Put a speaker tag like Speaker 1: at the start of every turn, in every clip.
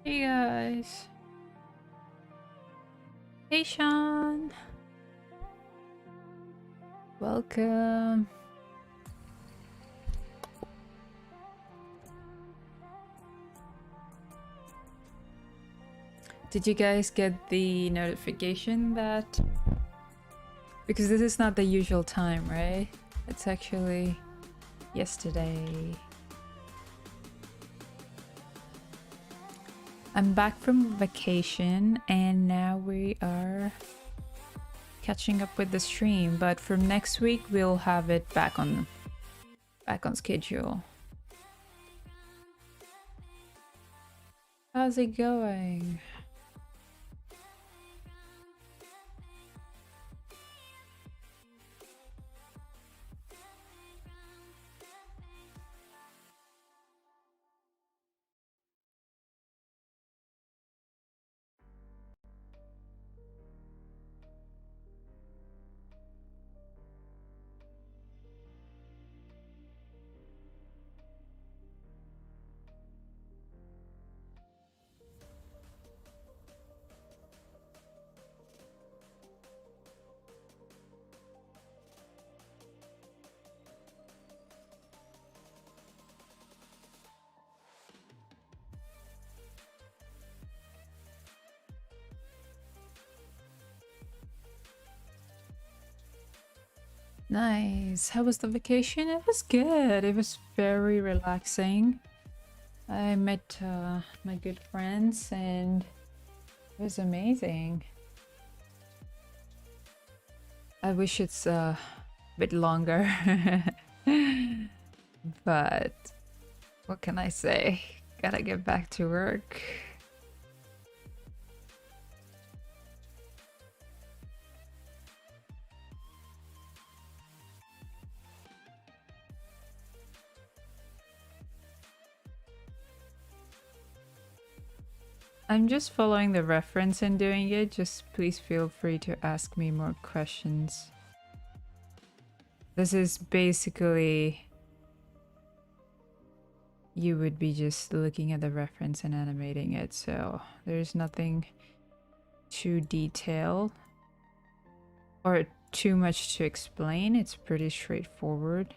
Speaker 1: Hey guys. Hey Sean. Welcome. Did you guys get the notification that... Because this is not the usual time, right? It's actually yesterday. I'm back from vacation and now we are catching up with the stream, but from next week we'll have it back on schedule. How's it going? Nice. How was the vacation? It was good. It was very relaxing. I met my good friends and it was amazing. I wish it's a bit longer. But what can I say? Gotta get back to work. I'm just following the reference and doing it. Just please feel free to ask me more questions. This is basically... You would be just looking at the reference and animating it, so there's nothing too detailed or too much to explain. It's pretty straightforward.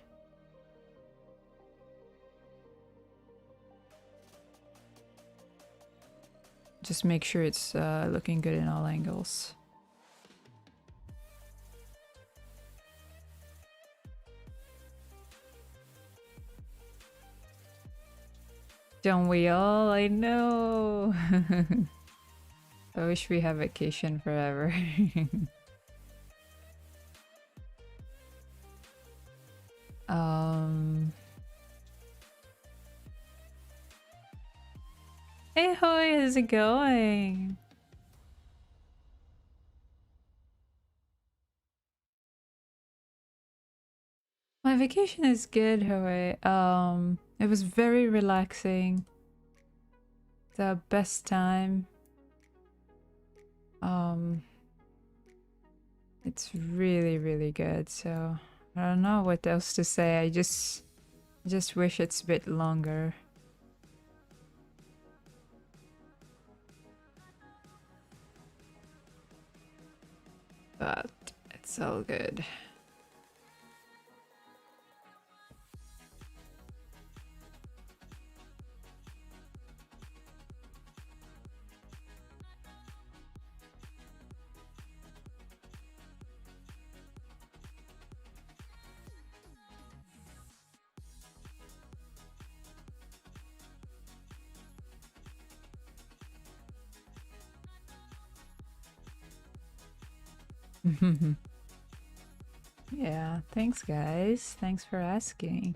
Speaker 1: Just make sure it's looking good in all angles. Don't we all? I know. I wish we had vacation forever. Hey Hoy, how's it going? My vacation is good, Hoy. It was very relaxing. The best time. It's really, really good. So I don't know what else to say. I just wish it's a bit longer. But it's all good. Yeah, thanks guys. Thanks for asking.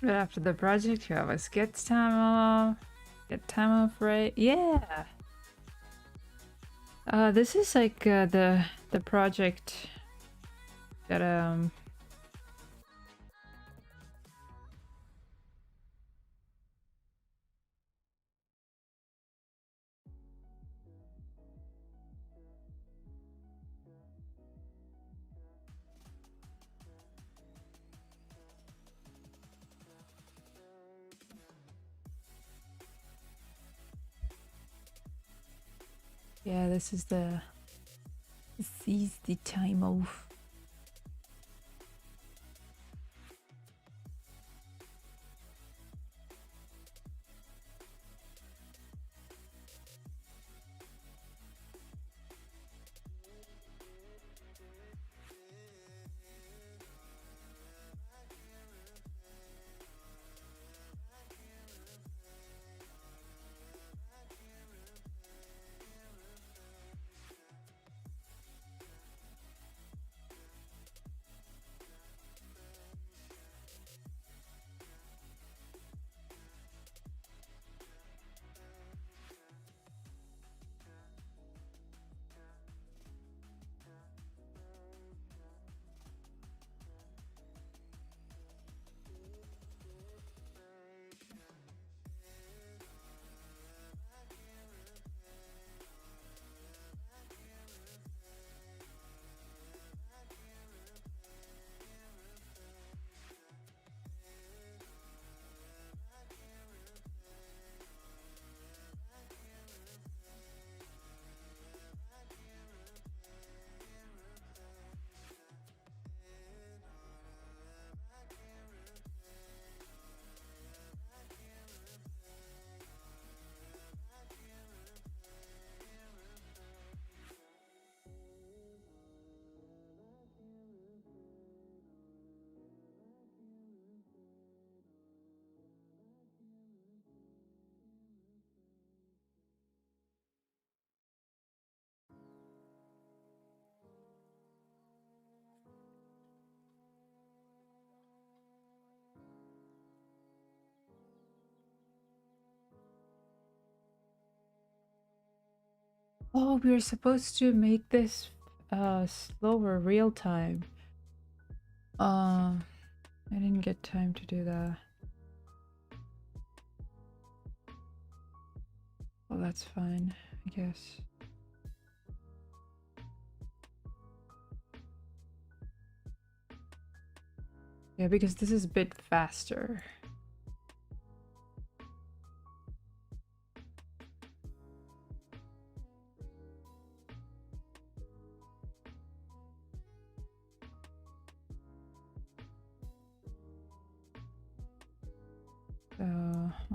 Speaker 1: But after the project, you always get time off. Get time off, right? Yeah. This is like the project that yeah, this is the time off. Oh, we were supposed to make this slower real time. I didn't get time to do that. Well, that's fine, I guess. Yeah, because this is a bit faster.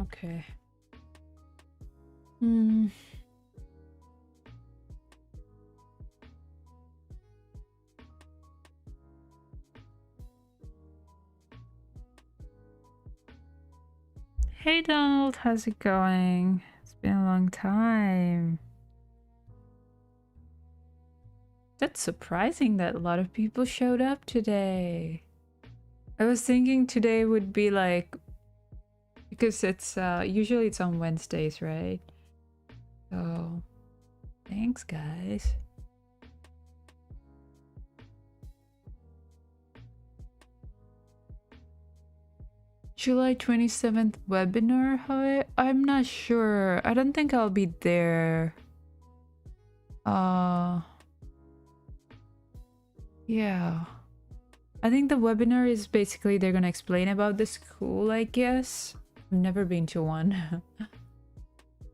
Speaker 1: Okay. Hey Donald, how's it going? It's been a long time. That's surprising that a lot of people showed up today. I was thinking today would be like, because it's usually it's on Wednesdays, right? So thanks guys. July 27th webinar? I'm not sure. I don't think I'll be there. Yeah. I think the webinar is basically they're gonna explain about the school, I guess. I've never been to one.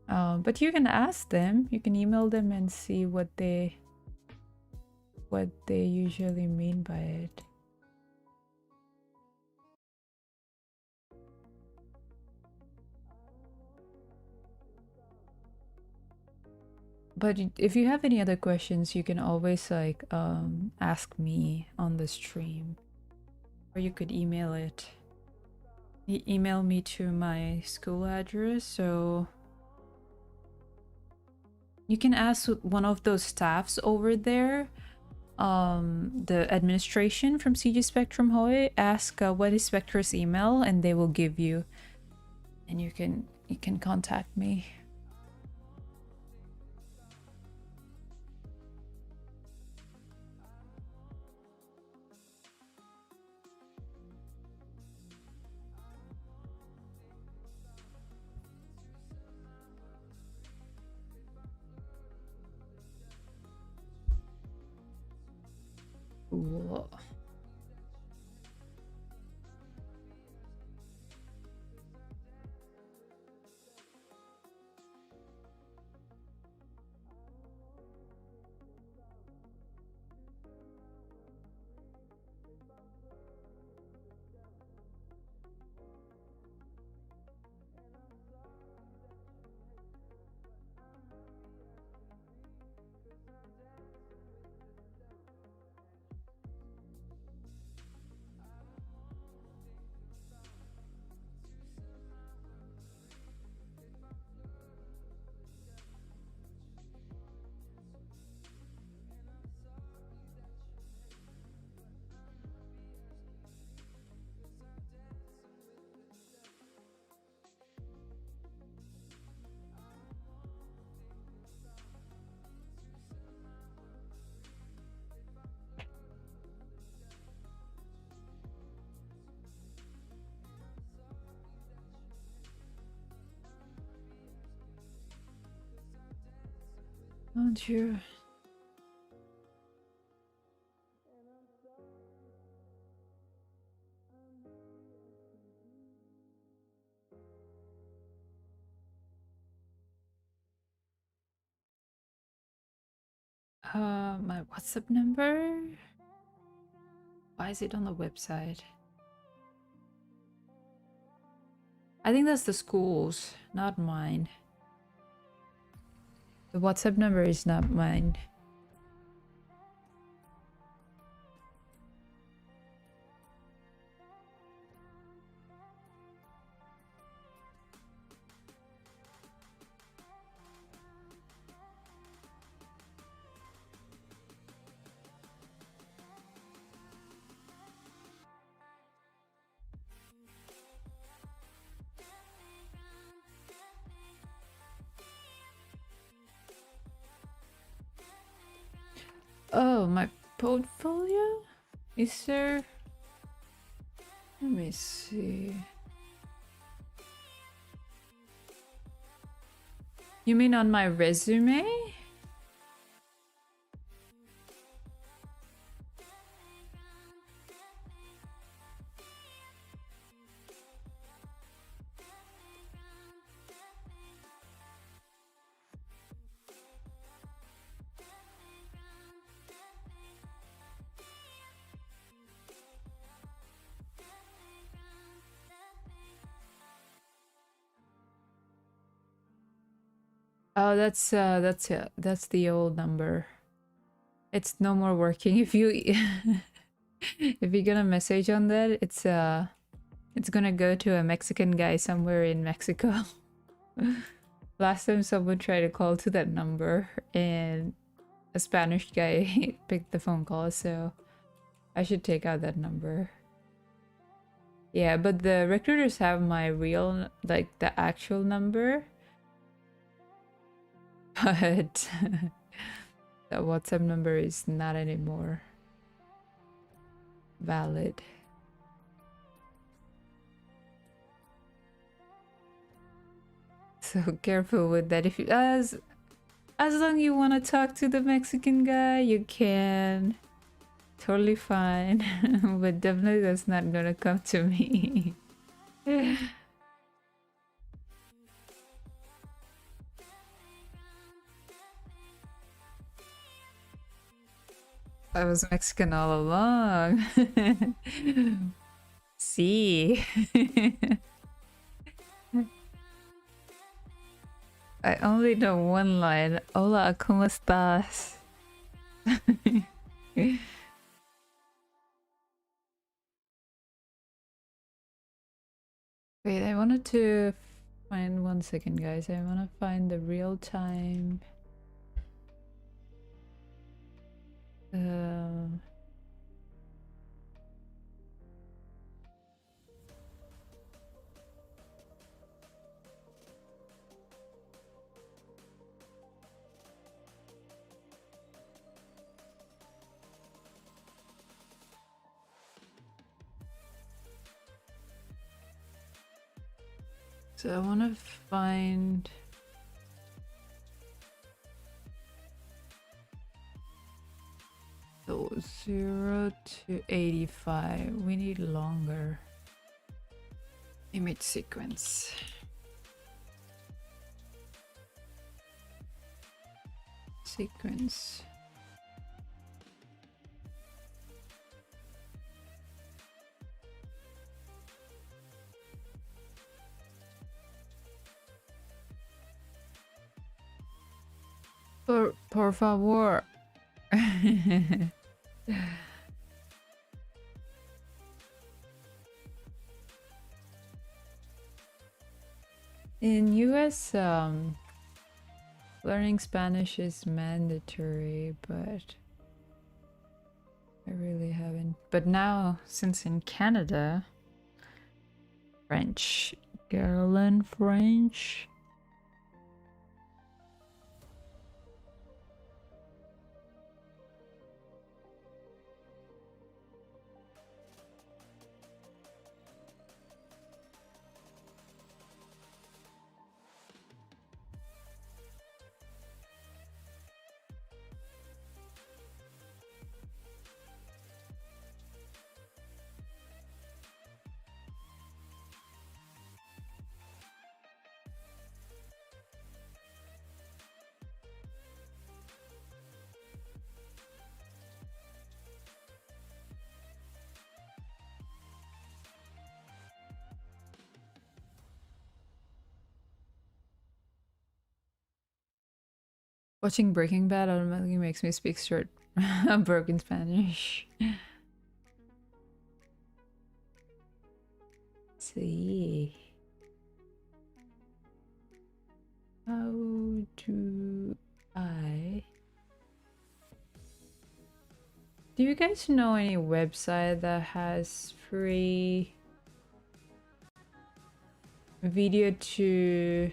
Speaker 1: But you can ask them. You can email them and see what they usually mean by it. But if you have any other questions, you can always like ask me on the stream, or you could email it. Email me to my school address, so you can ask one of those staffs over there. the administration from CG Spectrum Hoy, ask what is Spectra's email, and they will give you, and you can contact me. Cool. Don't you? My WhatsApp number? Why is it on the website? I think that's the school's, not mine. The WhatsApp number is not mine. Oh, my portfolio? Is there? Let me see. You mean on my resume? Oh, that's it. That's the old number. It's no more working. If you if you're gonna message on that, it's gonna go to a Mexican guy somewhere in Mexico. Last time someone tried to call to that number and a Spanish guy picked the phone call, so I should take out that number. Yeah, but the recruiters have my real, like the actual number. But the WhatsApp number is not anymore valid. So careful with that. If you as long you want to talk to the Mexican guy, you can. Totally fine. But definitely that's not gonna come to me. I was Mexican all along. See. I only know one line. Hola, ¿cómo estás? Wait, I wanted to find 1 second, guys. I want to find the real time. Um, so I want to find. So 0 to 85. We need longer. Image sequence. Sequence. Por favor. In US, learning Spanish is mandatory, but I really haven't. But now, since in Canada, French. Gotta learn French. Watching Breaking Bad automatically makes me speak short broken Spanish. See. How do I... Do you guys know any website that has free video to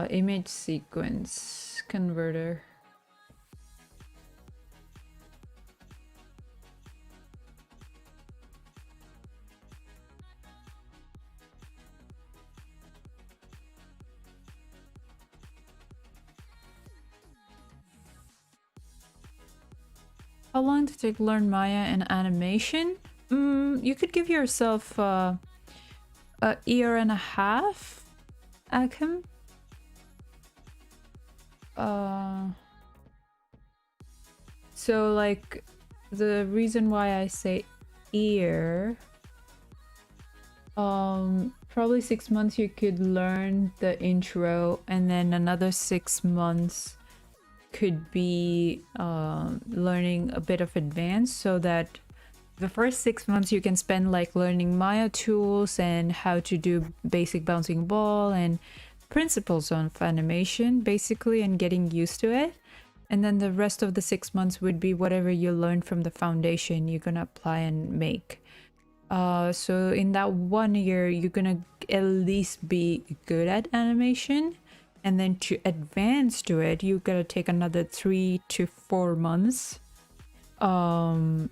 Speaker 1: image sequence converter? How long did it learn Maya and animation? You could give yourself a year and a half, Akim. So like the reason why I say year, probably 6 months you could learn the intro, and then another 6 months could be learning a bit of advanced, so that the first 6 months you can spend like learning Maya tools and how to do basic bouncing ball and principles of animation basically, and getting used to it. And then the rest of the 6 months would be whatever you learned from the foundation you're gonna apply and make. So in that 1 year you're gonna at least be good at animation, and then to advance to it you gotta take another 3 to 4 months. And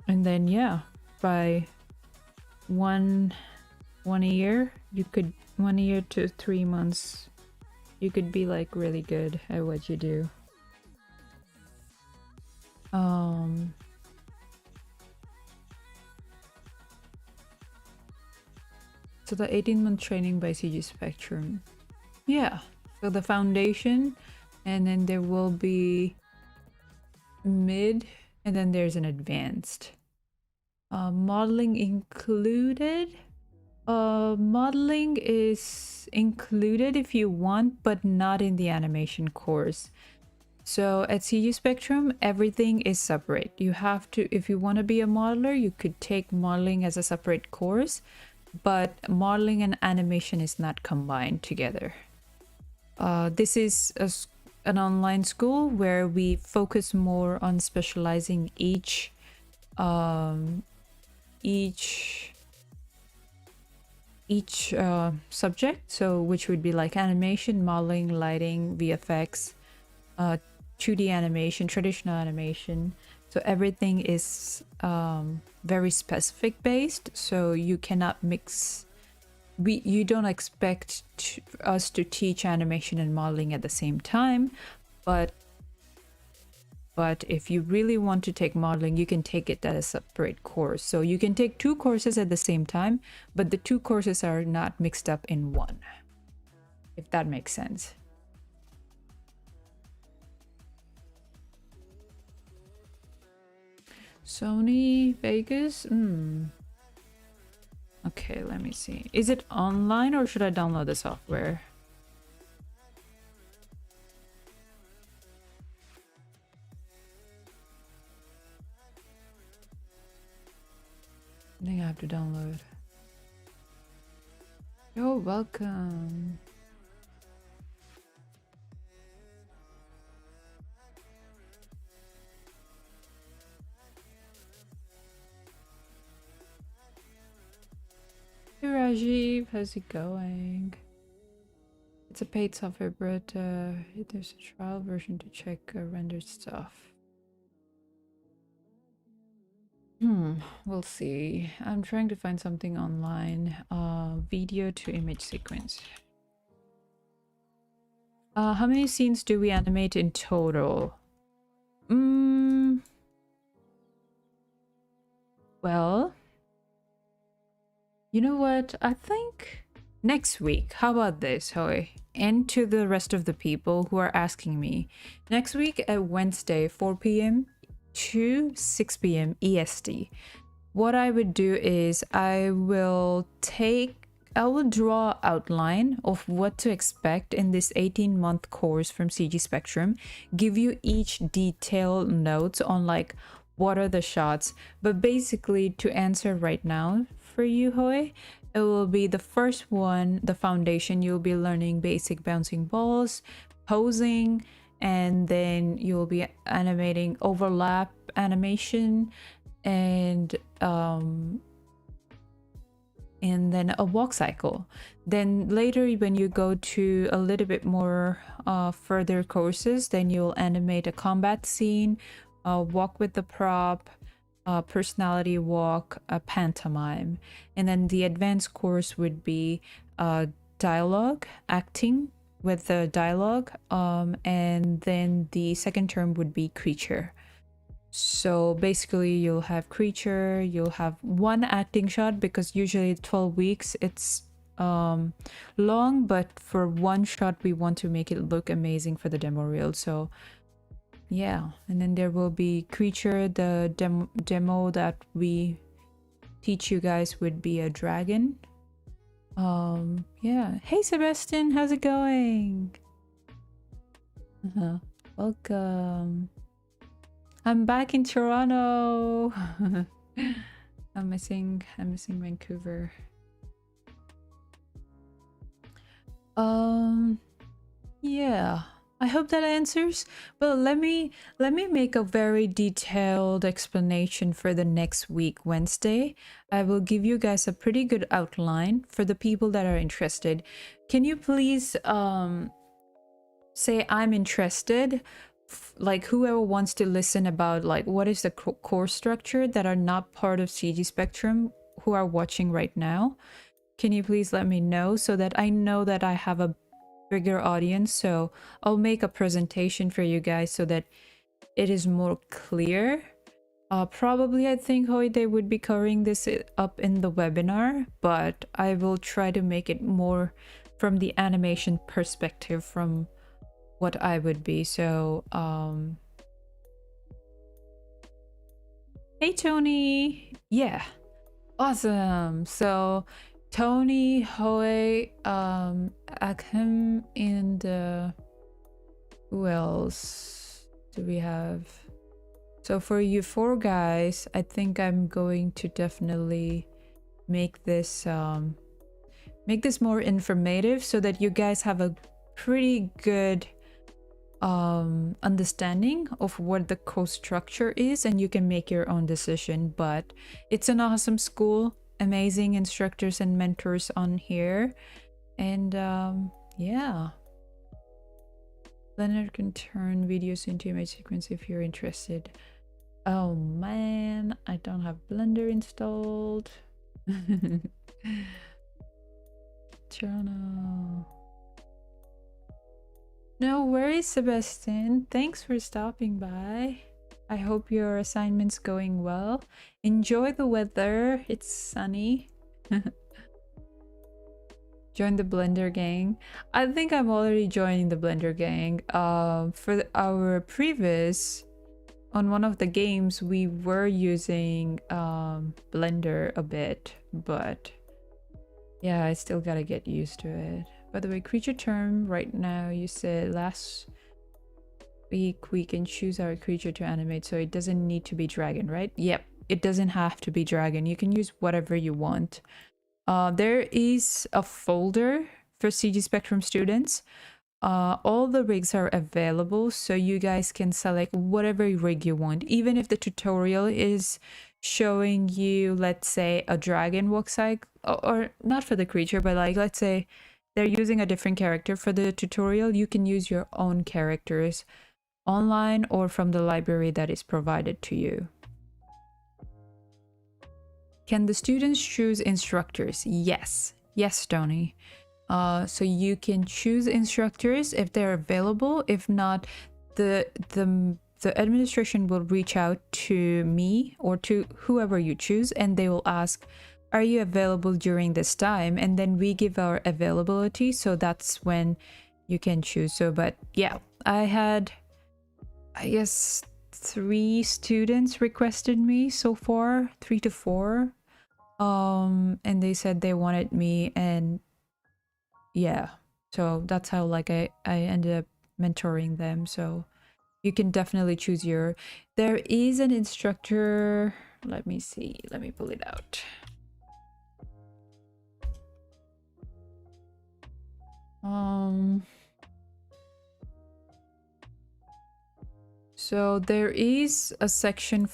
Speaker 1: then yeah, by one year you could 1 year to 3 months you could be like really good at what you do. So the 18-month training by CG Spectrum. Yeah, so the foundation, and then there will be mid, and then there's an advanced. Modeling included. Modeling is included if you want, but not in the animation course. So at CG Spectrum, everything is separate. You have to, if you want to be a modeler, you could take modeling as a separate course, but modeling and animation is not combined together. This is an online school where we focus more on specializing each subject, so which would be like animation, modeling, lighting, VFX, 2D animation, traditional animation. So everything is very specific based, so you cannot mix. You don't expect us to teach animation and modeling at the same time, but if you really want to take modeling, you can take it as a separate course. So you can take 2 courses at the same time, but the 2 courses are not mixed up in one, if that makes sense. Sony Vegas? Okay, let me see. Is it online or should I download the software? I think I have to download. You're welcome. Hey Rajiv, how's it going? It's a paid software, but there's a trial version to check rendered stuff. We'll see. I'm trying to find something online. Video to image sequence. How many scenes do we animate in total? Well, you know what? I think next week. How about this, Hoy? And to the rest of the people who are asking me. Next week at Wednesday, 4 p.m. to 6 p.m. EST. What I would do is I will draw outline of what to expect in this 18-month course from CG Spectrum, give you each detailed notes on like what are the shots, but basically to answer right now for you, Hoy, it will be the first one, the foundation. You'll be learning basic bouncing balls, posing, and then you'll be animating overlap animation and then a walk cycle. Then later when you go to a little bit more further courses, then you'll animate a combat scene, walk with the prop, personality walk, a pantomime. And then the advanced course would be dialogue, acting with the dialogue, and then the second term would be creature. So basically you'll have creature, you'll have one acting shot, because usually 12 weeks it's long, but for one shot we want to make it look amazing for the demo reel. So yeah, and then there will be creature. The demo that we teach you guys would be a dragon. Yeah. Hey Sebastian, how's it going? Welcome. I'm back in Toronto. I'm missing Vancouver. Yeah. I hope that answers. Well, let me make a very detailed explanation for the next week, Wednesday. I will give you guys a pretty good outline for the people that are interested. Can you please say I'm interested? Like whoever wants to listen about like what is the course structure that are not part of CG Spectrum who are watching right now. Can you please let me know so that I know that I have a bigger audience? So I'll make a presentation for you guys so that it is more clear. Probably I think Hoy they would be covering this up in the webinar, but I will try to make it more from the animation perspective from what I would be. So hey Tony, yeah, awesome. So Tony, Hoy, Akham, and who else do we have? So for you 4 guys, I think I'm going to definitely make this more informative so that you guys have a pretty good understanding of what the course structure is, and you can make your own decision. But it's an awesome school, amazing instructors and mentors on here, and yeah, Blender can turn videos into image sequence if you're interested. Oh man, I don't have Blender installed. Toronto. No worries, Sebastian. Thanks for stopping by. I hope your assignment's going well. Enjoy the weather. It's sunny. Join the Blender gang. I think I'm already joining the Blender gang. For our previous, on one of the games, we were using Blender a bit, but yeah, I still gotta get used to it. By the way, creature term right now, you said last week we can choose our creature to animate, so it doesn't need to be dragon, right? Yep, it doesn't have to be dragon. You can use whatever you want. There is a folder for CG Spectrum students. All the rigs are available, so you guys can select whatever rig you want. Even if the tutorial is showing you, let's say, a dragon walk cycle, or not for the creature, but like, let's say they're using a different character for the tutorial, you can use your own characters online or from the library that is provided to you. Can the students choose instructors? Yes. Yes, Tony. So you can choose instructors if they're available. If not, the administration will reach out to me or to whoever you choose, and they will ask, are you available during this time? And then we give our availability, so that's when you can choose. So, but yeah, I had, I guess, 3 students requested me so far, 3 to 4. And they said they wanted me, and yeah, so that's how like I ended up mentoring them. So you can definitely choose your, there is an instructor, let me see, let me pull it out. So there is a section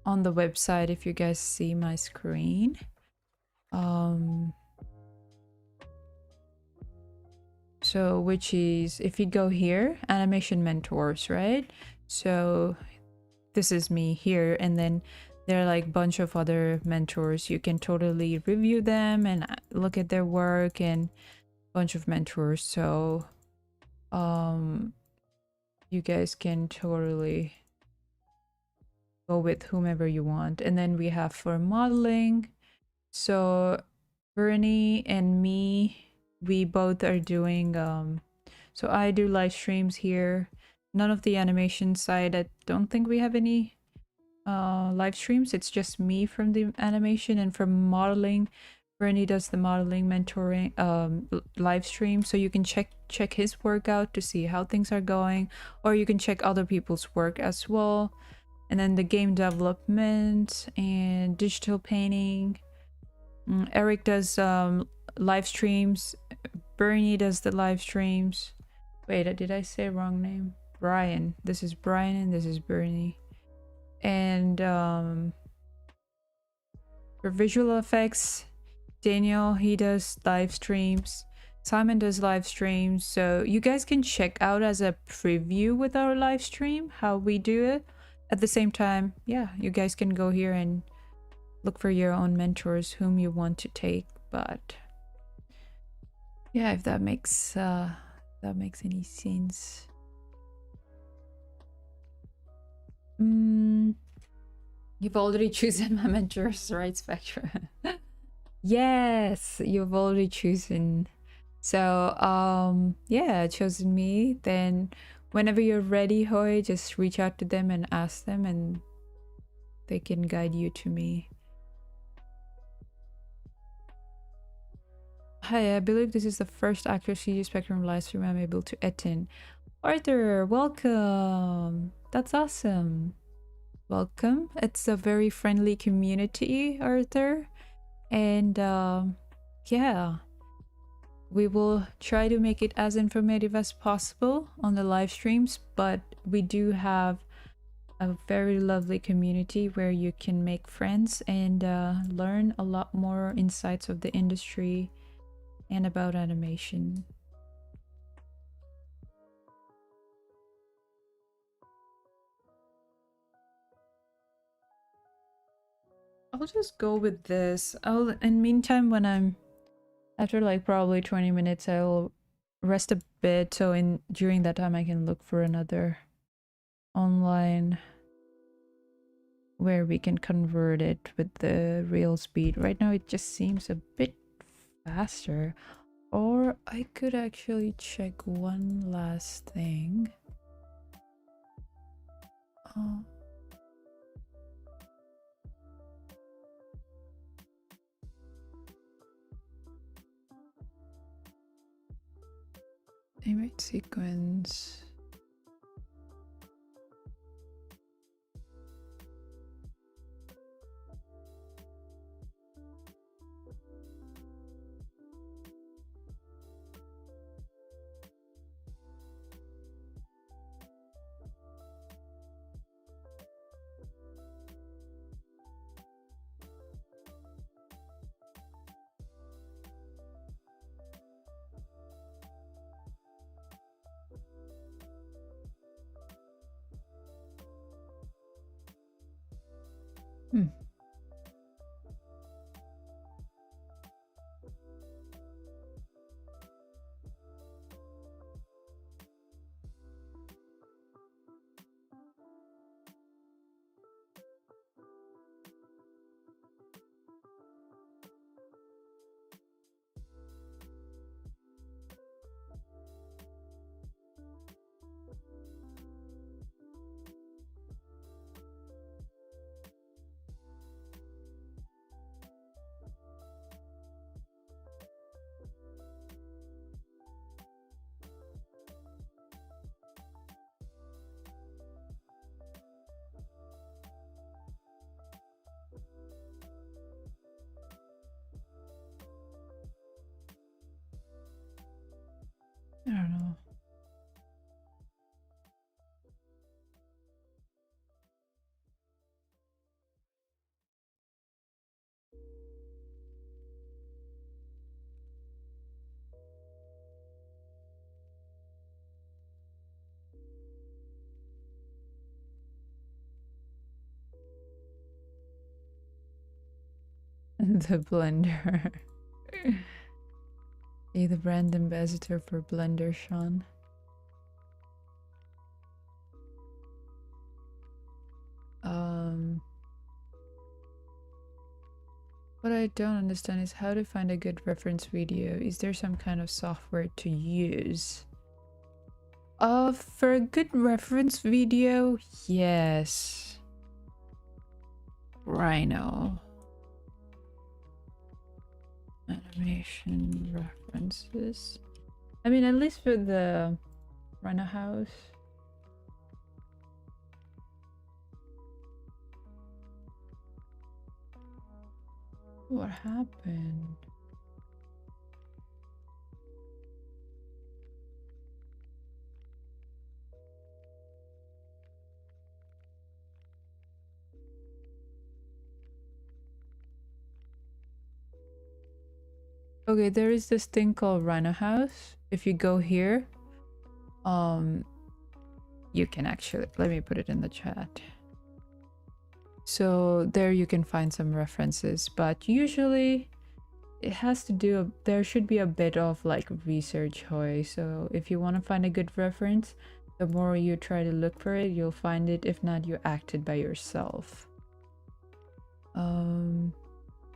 Speaker 1: on the website, if you guys see my screen. So which is, if you go here, animation mentors, right? So this is me here, and then there are like a bunch of other mentors. You can totally review them and look at their work, and a bunch of mentors. So you guys can totally go with whomever you want. And then we have for modeling, so Bernie and me, we both are doing so I do live streams here. None of the animation side, I don't think we have any live streams. It's just me from the animation, and from modeling, Bernie does the modeling mentoring live stream, so you can check his work out to see how things are going, or you can check other people's work as well. And then the game development and digital painting, Eric does live streams. Bernie does the live streams. Wait, did I say wrong name? Brian. This is Brian and this is Bernie. And for visual effects, Daniel, he does live streams. Simon does live streams. So you guys can check out as a preview with our live stream how we do it. At the same time, yeah, you guys can go here and look for your own mentors whom you want to take. But yeah, if that makes any sense. You've already chosen my mentors, right, Spectra? Yes, you've already chosen. So yeah, chosen me. Then whenever you're ready, Hoy, just reach out to them and ask them, and they can guide you to me. Hi, I believe this is the first Actor CG Spectrum live stream I'm able to attend. Arthur, welcome. That's awesome. Welcome. It's a very friendly community, Arthur. And yeah. We will try to make it as informative as possible on the live streams, but we do have a very lovely community where you can make friends and learn a lot more insights of the industry and about animation. I'll just go with this. In meantime, when I'm after like probably 20 minutes, I'll rest a bit. So during that time, I can look for another online where we can convert it with the real speed. Right now, it just seems a bit faster. Or I could actually check one last thing. Oh. Animate sequence. Hmm. I don't know. The blender. Be the brand ambassador for Blender, Sean. What I don't understand is how to find a good reference video. Is there some kind of software to use? For a good reference video, yes. Rhino. Animation references. I mean, at least for the Rhino house. What happened? Okay, there is this thing called Rhino House. If you go here, you can actually, let me put it in the chat. So there you can find some references, but usually it has to do, there should be a bit of like research hoy. So if you want to find a good reference, the more you try to look for it, you'll find it. If not, you act it by yourself.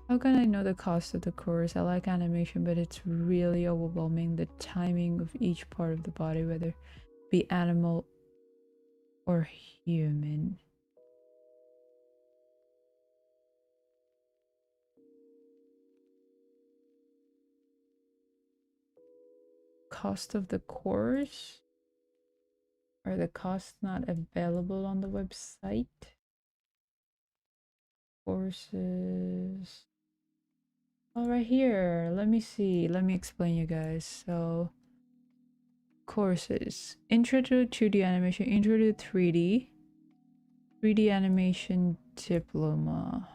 Speaker 1: How can I know the cost of the course? I like animation, but it's really overwhelming. The timing of each part of the body, whether it be animal or human. Cost of the course? Are the costs not available on the website? Courses. Oh, right here. Let me see. Let me explain you guys. So, courses. Intro to 2D animation, intro to 3D animation diploma.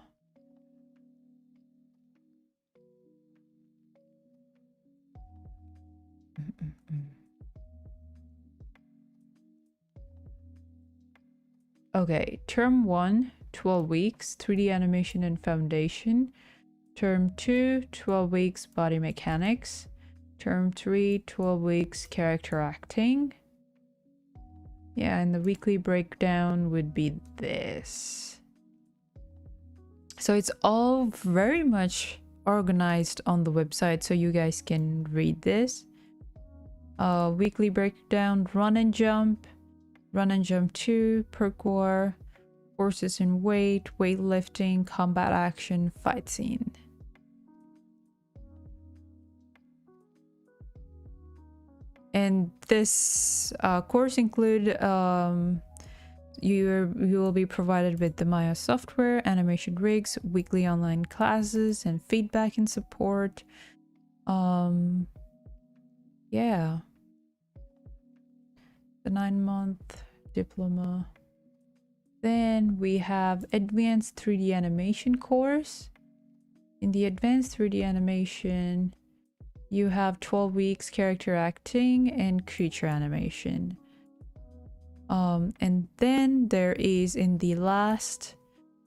Speaker 1: Okay, term 1, 12 weeks, 3D animation and foundation. Term 2, 12 weeks, body mechanics. Term 3, 12 weeks, character acting. Yeah, and the weekly breakdown would be this. So it's all very much organized on the website, so you guys can read this. Weekly breakdown, run and jump 2, parkour, horses and weight, weightlifting, combat action, fight scene. And this course include you will be provided with the Maya software, animation rigs, weekly online classes, and feedback and support. Yeah, the 9-month diploma. Then we have advanced 3D animation course. In the advanced 3D animation, you have 12 weeks character acting and creature animation. And then there is, in the last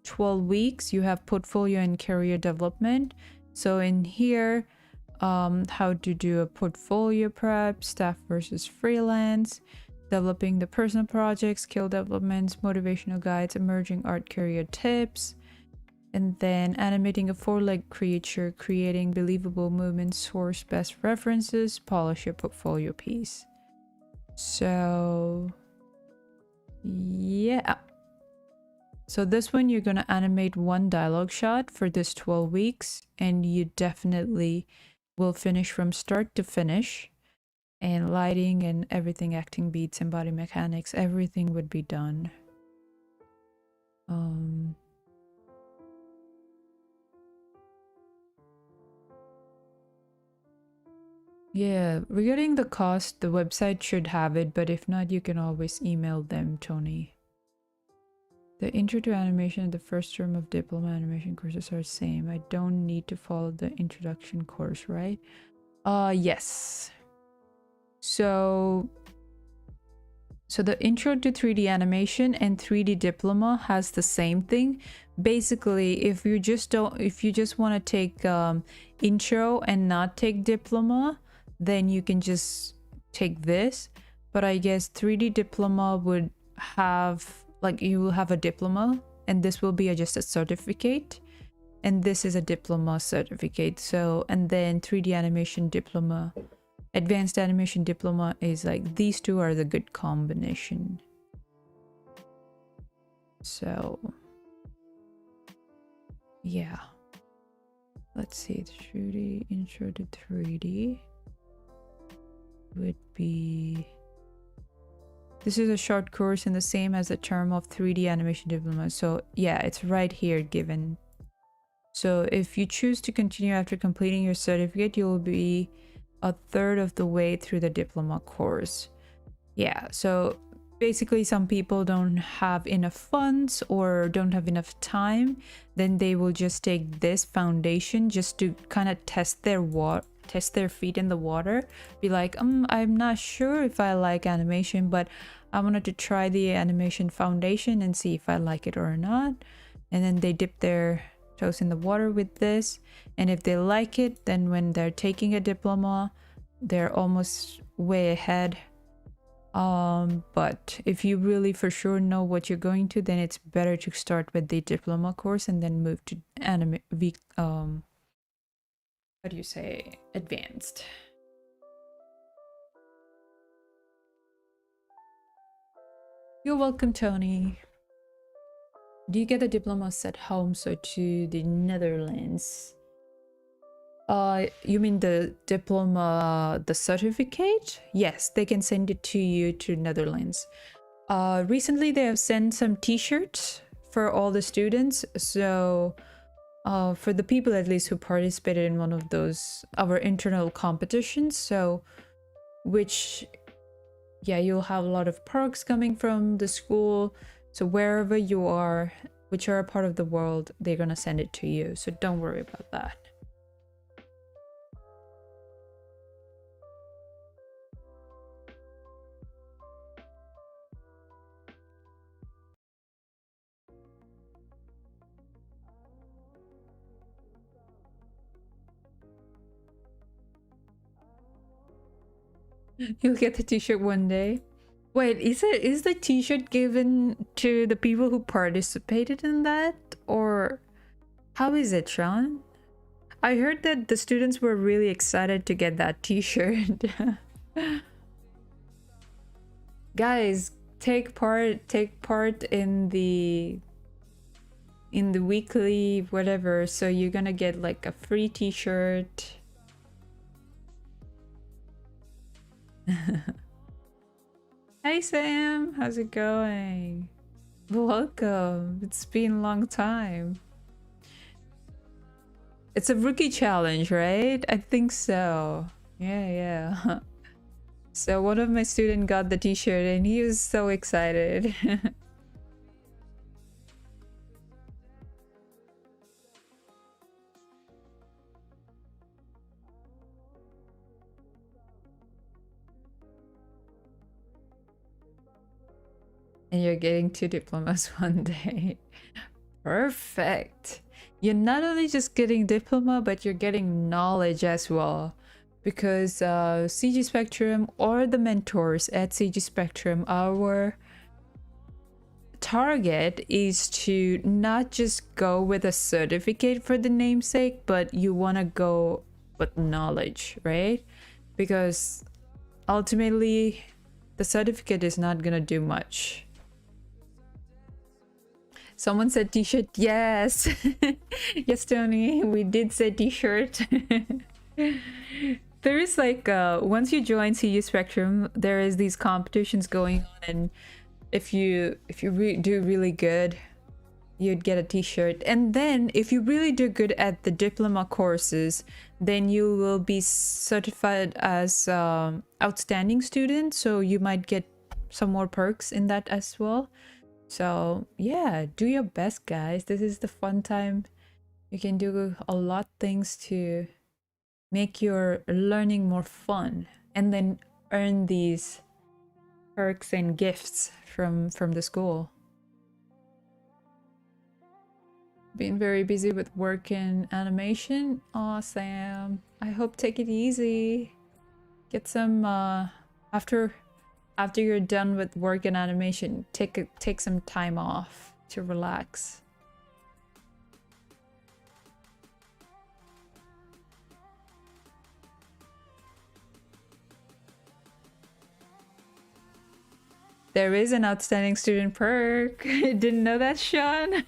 Speaker 1: 12 weeks, you have portfolio and career development. So in here, how to do a portfolio prep, staff versus freelance, developing the personal projects, skill developments, motivational guides, emerging art career tips, and then animating a 4-legged creature, creating believable movements, source best references, polish your portfolio piece. So yeah. So this one, you're gonna animate 1 dialogue shot for this 12 weeks, and you definitely will finish from start to finish. And lighting and everything, acting, beats and body mechanics, everything would be done. Yeah, regarding the cost, the website should have it, but if not, you can always email them, Tony. The intro to animation and the first term of diploma animation courses are same. I don't need to follow the introduction course, right? Yes. So the intro to 3D animation and 3D diploma has the same thing. Basically, if you just want to take intro and not take diploma, then you can just take this. But I guess 3D diploma would have, like, you will have a diploma, and this will be just a certificate, and this is a diploma certificate. So, and then 3D animation diploma, advanced animation diploma is like, these two are the good combination. So yeah, let's see, 3D intro to 3D would be, this is a short course and the same as the term of 3D animation diploma. So yeah, it's right here given. So if you choose to continue after completing your certificate, you'll be a third of the way through the diploma course. Yeah, so basically some people don't have enough funds or don't have enough time, then they will just take this foundation just to kind of test their feet in the water, be like, I'm not sure if I like animation, but I wanted to try the animation foundation and see if I like it or not. And then they dip their toes in the water with this, and if they like it, then when they're taking a diploma, they're almost way ahead. But if you really for sure know what you're going to, then it's better to start with the diploma course and then move to what do you say, advanced. You're welcome, Tony. Do you get the diploma at home, so to the Netherlands? You mean the diploma, the certificate? Yes, they can send it to you to Netherlands. Recently they have sent some t-shirts for all the students, so for the people at least who participated in one of those our internal competitions. So which, yeah, you'll have a lot of perks coming from the school. So wherever you are, whichever part of the world, they're gonna send it to you. So don't worry about that. You'll get the t-shirt one day. Wait, is the t-shirt given to the people who participated in that? Or how is it, Sean? I heard that the students were really excited to get that t-shirt. Guys, take part in the weekly whatever, so you're gonna get like a free t-shirt. Hey Sam, how's it going? Welcome. It's been a long time. It's a rookie challenge, right? I think so. Yeah. So one of my students got the t-shirt and he was so excited. And you're getting 2 diplomas one day. Perfect. You're not only just getting diploma, but you're getting knowledge as well. Because CG Spectrum or the mentors at CG Spectrum, our target is to not just go with a certificate for the namesake, but you want to go with knowledge, right? Because ultimately, the certificate is not going to do much. Someone said t-shirt. Yes. Yes, Tony, we did say t-shirt. There is like once you join CG Spectrum, there is these competitions going on, and if you do really good, you'd get a t-shirt. And then if you really do good at the diploma courses, then you will be certified as outstanding student, so you might get some more perks in that as well. So yeah, do your best, guys. This is the fun time. You can do a lot of things to make your learning more fun, and then earn these perks and gifts from the school. Been very busy with work and animation. Awesome. I hope take it easy. Get some after you're done with work and animation, take some time off to relax. There is an outstanding student perk. Didn't know that, Sean.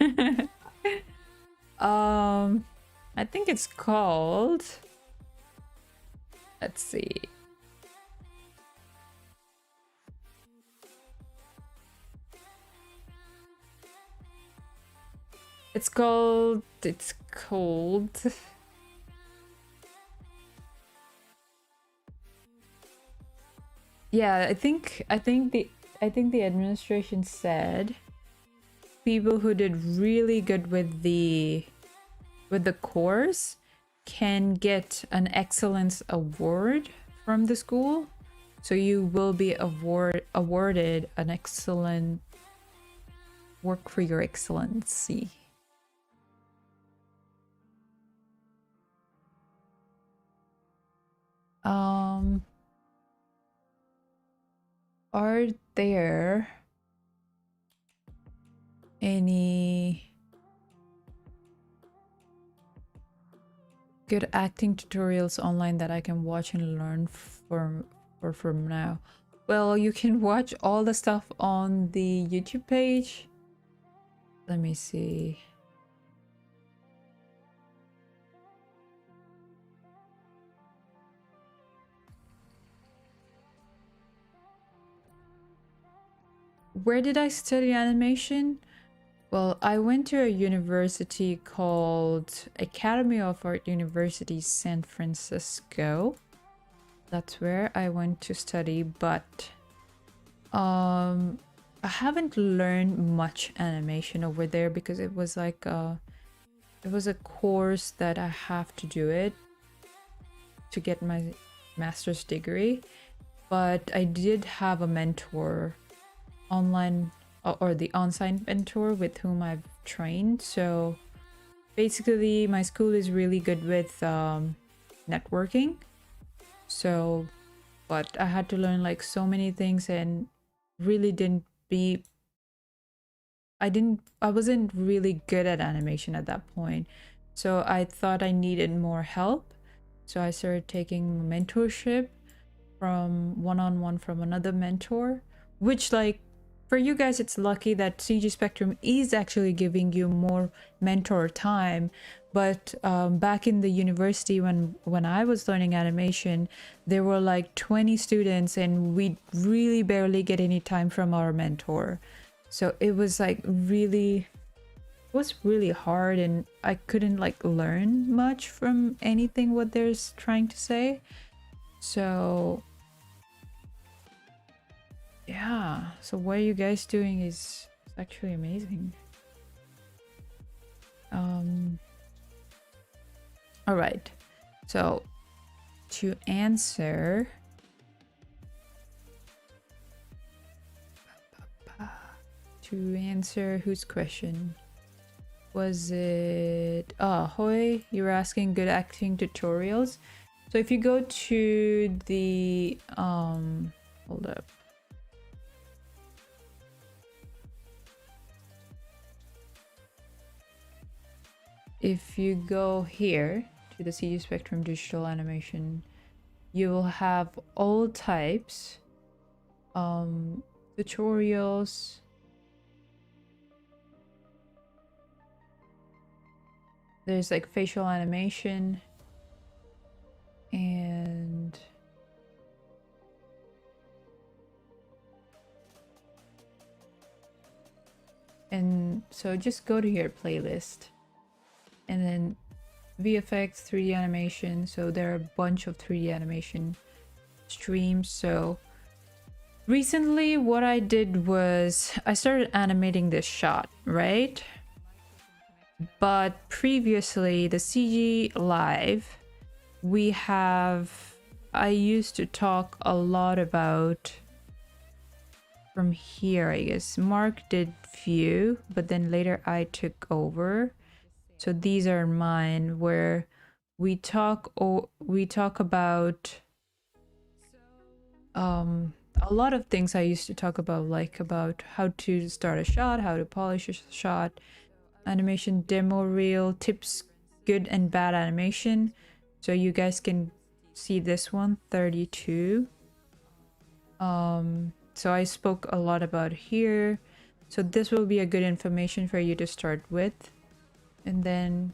Speaker 1: I think it's called, let's see. It's called yeah, I think the administration said people who did really good with the course can get an excellence award from the school. So you will be awarded an excellent work for your excellency. Are there any good acting tutorials online that I can watch and learn from now? Well, you can watch all the stuff on the YouTube page. Let me see. Where did I study animation? Well, I went to a university called Academy of Art University San Francisco. That's where I went to study, but I haven't learned much animation over there because it was like it was a course that I have to do it to get my master's degree. But I did have a mentor online or the on-site mentor with whom I've trained. So basically my school is really good with networking. So, but I had to learn like so many things and really didn't be I wasn't really good at animation at that point. So I thought I needed more help. So I started taking mentorship from one-on-one from another mentor, which like for you guys it's lucky that CG Spectrum is actually giving you more mentor time. But back in the university when I was learning animation, there were like 20 students and we really barely get any time from our mentor. So it was like really, it was really hard and I couldn't like learn much from anything what they're trying to say. So yeah, so what you guys doing is actually amazing. All right, so to answer whose question was it? Hoy, you were asking good acting tutorials. So if you go to the hold up. If you go here to the CG Spectrum digital animation, you will have all types tutorials. There's like facial animation and so just go to your playlist and then VFX 3D animation. So there are a bunch of 3D animation streams. So recently what I did was I started animating this shot, right? But previously the CG live, I used to talk a lot about from here, I guess. Mark did few, but then later I took over. So these are mine where we talk about a lot of things I used to talk about, like about how to start a shot, how to polish a shot, animation demo reel, tips, good and bad animation. So you guys can see this one, 32. So I spoke a lot about here. So this will be a good information for you to start with. And then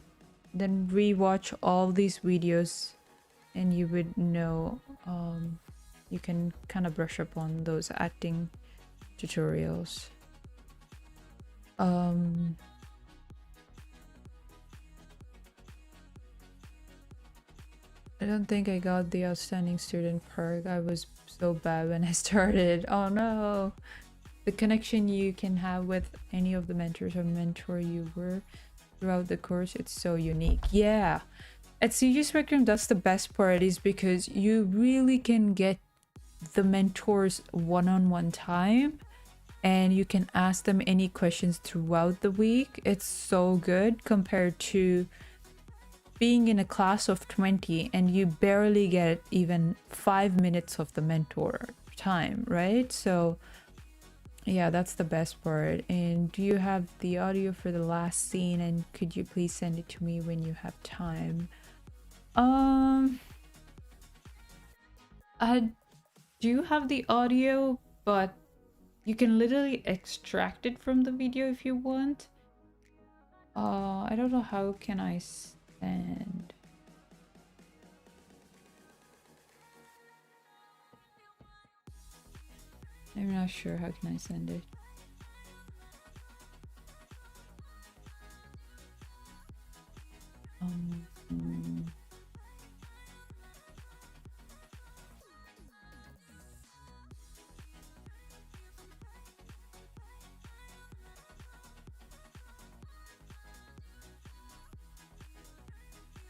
Speaker 1: rewatch all these videos and you would know, you can kind of brush up on those acting tutorials. I don't think I got the outstanding student perk. I was so bad when I started. Oh no. The connection you can have with any of the mentors or mentor you were throughout the course, it's so unique. Yeah. At CG Spectrum, that's the best part, is because you really can get the mentors one-on-one time and you can ask them any questions throughout the week. It's so good compared to being in a class of 20 and you barely get even 5 minutes of the mentor time, right? So yeah, that's the best part. And do you have the audio for the last scene, and could you please send it to me when you have time? I do have the audio, but you can literally extract it from the video if you want. I don't know, how can I send? I'm not sure how can I send it.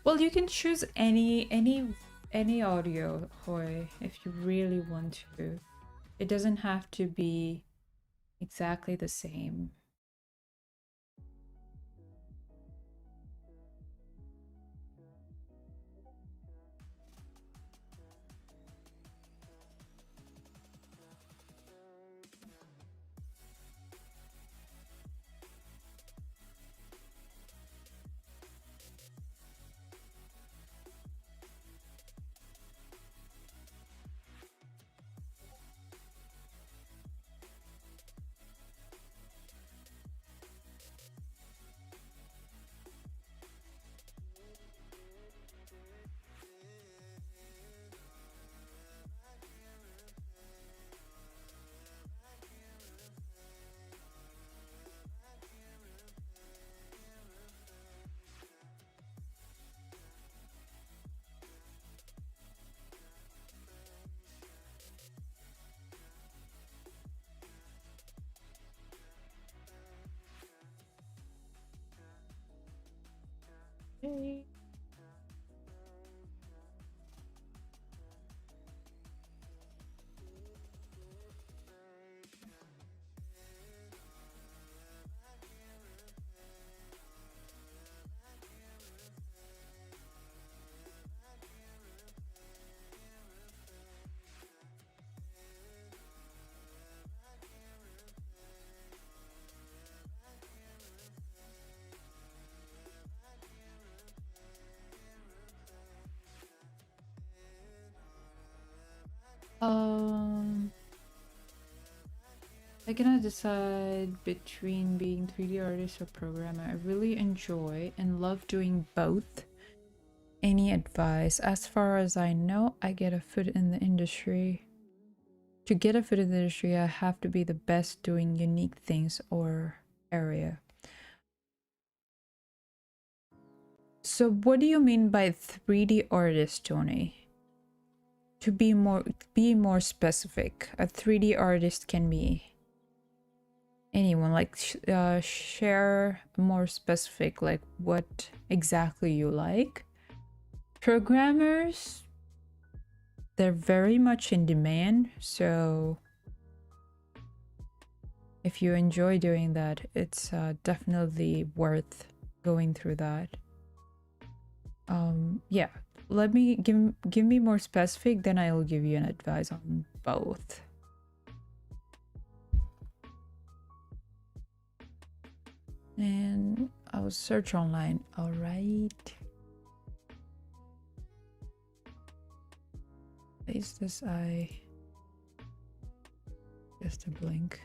Speaker 1: Well, you can choose any audio, Hoy, if you really want to. It doesn't have to be exactly the same. Okay. Um, I cannot decide between being 3D artist or programmer. I really enjoy and love doing both. Any advice? As far as I know, I get a foot in the industry. To get a foot in the industry, I have to be the best doing unique things or area. So what do you mean by 3D artist, Tony? To be more specific, a 3D artist can be anyone. Like share more specific, like what exactly you like. Programmers, they're very much in demand, so if you enjoy doing that, it's definitely worth going through that. Yeah, let me give me more specific, then I'll give you an advice on both. And I'll search online. All right. Is this eye? Just a blink.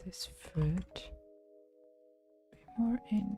Speaker 1: This foot. Be more in.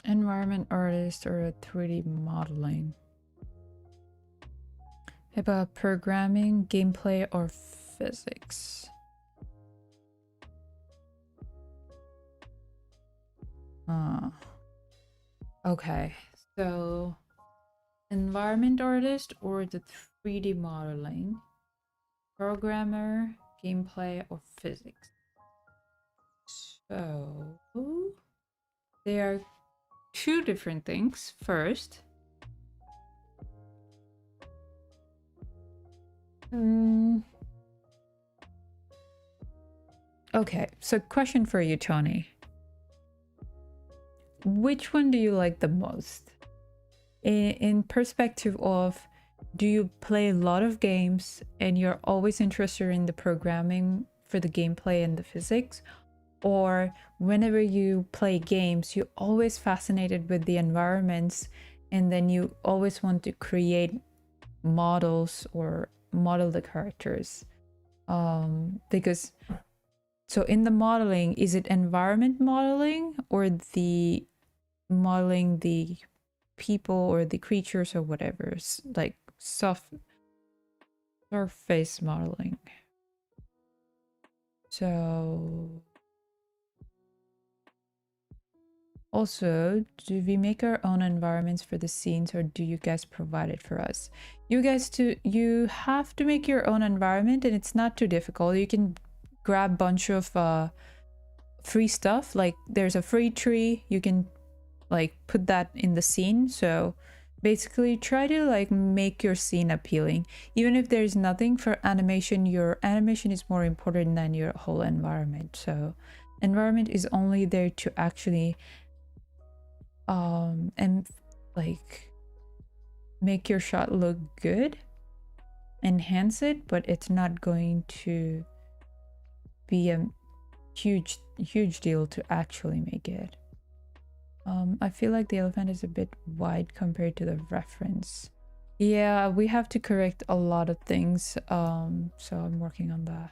Speaker 1: Environment artist or a 3D modeling? About programming, gameplay, or physics? Okay, so environment artist or the 3D modeling, programmer, gameplay, or physics? So they are two different things. First, okay, so question for you, Tony. Which one do you like the most? In perspective of, do you play a lot of games and you're always interested in the programming for the gameplay and the physics? Or whenever you play games, you're always fascinated with the environments and then you always want to create models or model the characters? Because so in the modeling, is it environment modeling or the modeling the people or the creatures or whatever, like soft surface modeling? So also, do we make our own environments for the scenes or do you guys provide it for us? You have to make your own environment and it's not too difficult. You can grab a bunch of free stuff, like there's a free tree, you can like put that in the scene. So basically try to like make your scene appealing. Even if there's nothing for animation, your animation is more important than your whole environment. So environment is only there to actually and like make your shot look good, enhance it, but it's not going to be a huge deal to actually make it. I feel like the elephant is a bit wide compared to the reference. Yeah, we have to correct a lot of things, so I'm working on that.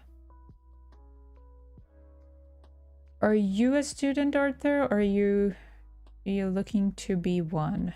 Speaker 1: Are you a student, Arthur, or are you looking to be one?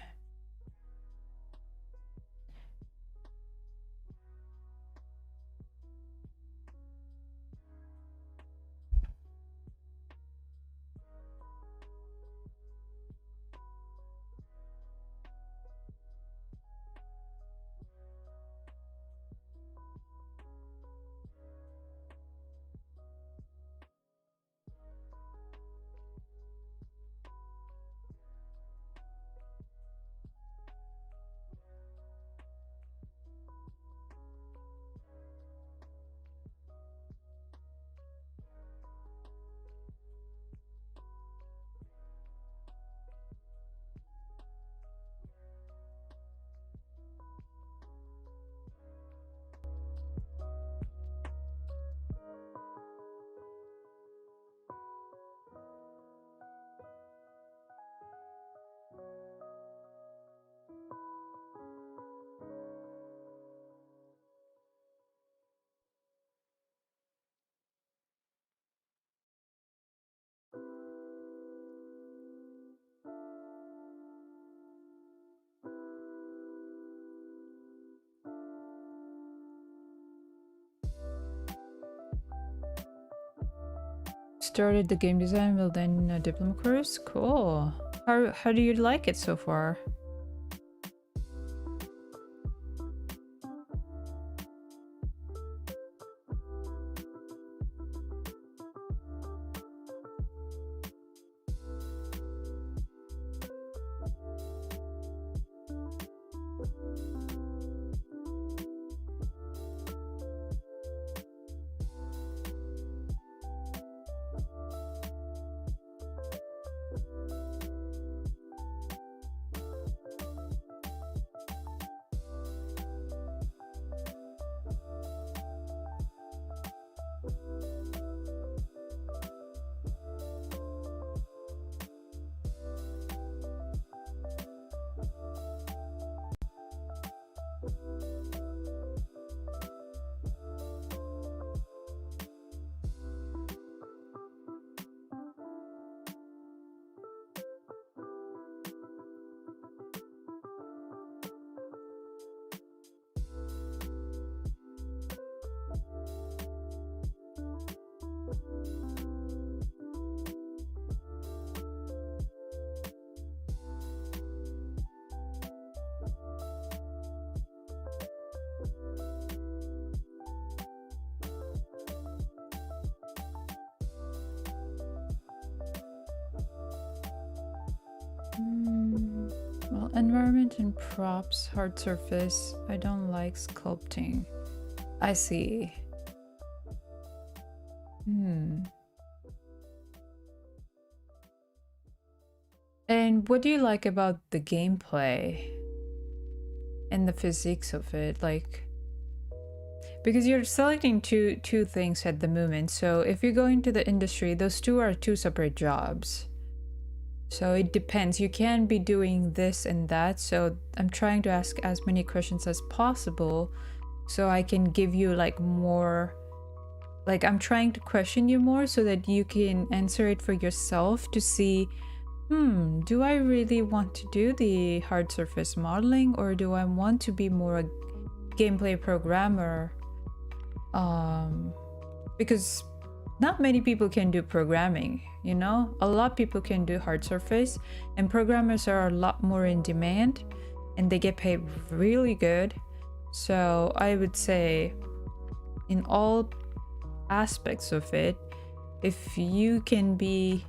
Speaker 1: Started the game design, well then a diploma course. Cool. How do you like it so far? Well, environment and props, hard surface. I don't like sculpting. I see. And what do you like about the gameplay and the physics of it? Like, because you're selecting two things at the moment. So if you go into the industry, those two are two separate jobs. So it depends. You can be doing this and that. So I'm trying to ask as many questions as possible so I can give you like more, like I'm trying to question you more so that you can answer it for yourself to see, do I really want to do the hard surface modeling, or do I want to be more a gameplay programmer? Because not many people can do programming, you know? A lot of people can do hard surface, and programmers are a lot more in demand and they get paid really good. So I would say in all aspects of it, if you can be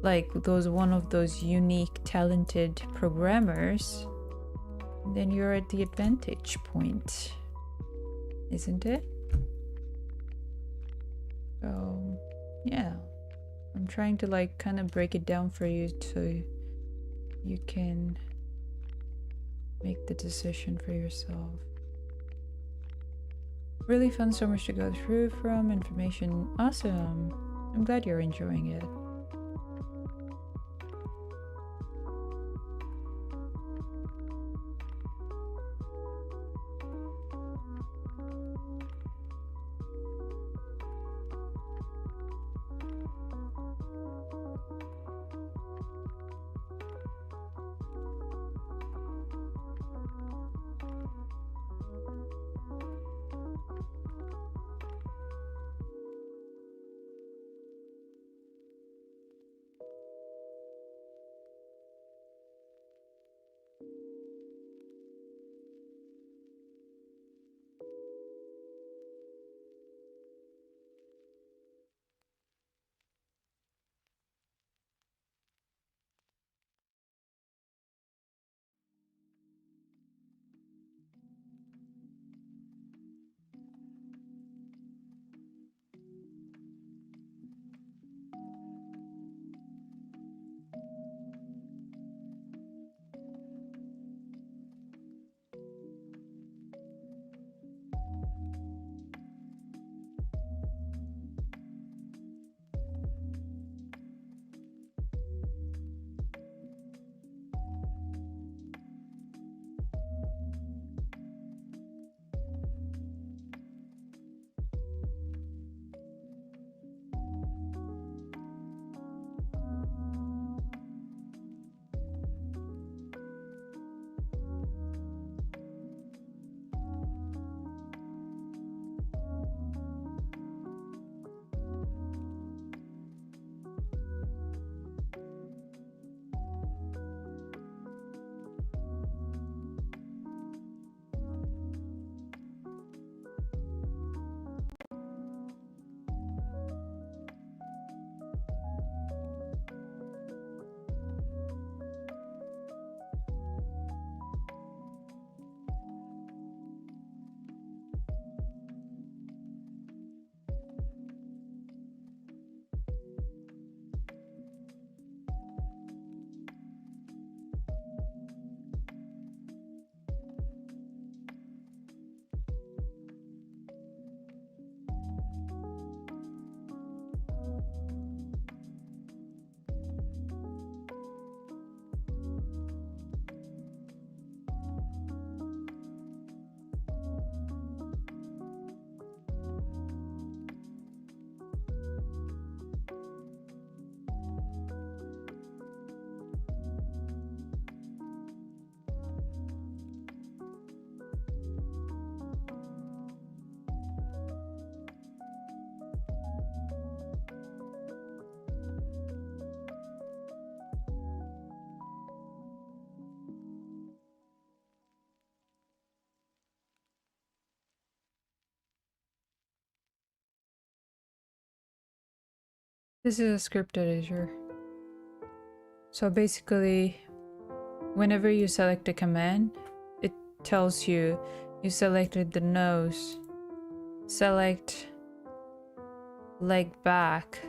Speaker 1: like one of those unique talented programmers, then you're at the advantage point, isn't it? So yeah, I'm trying to like kind of break it down for you so you can make the decision for yourself. Really fun, so much to go through from information. Awesome. I'm glad you're enjoying it. This is a script editor. So basically, whenever you select a command, it tells you you selected the nose, select leg back,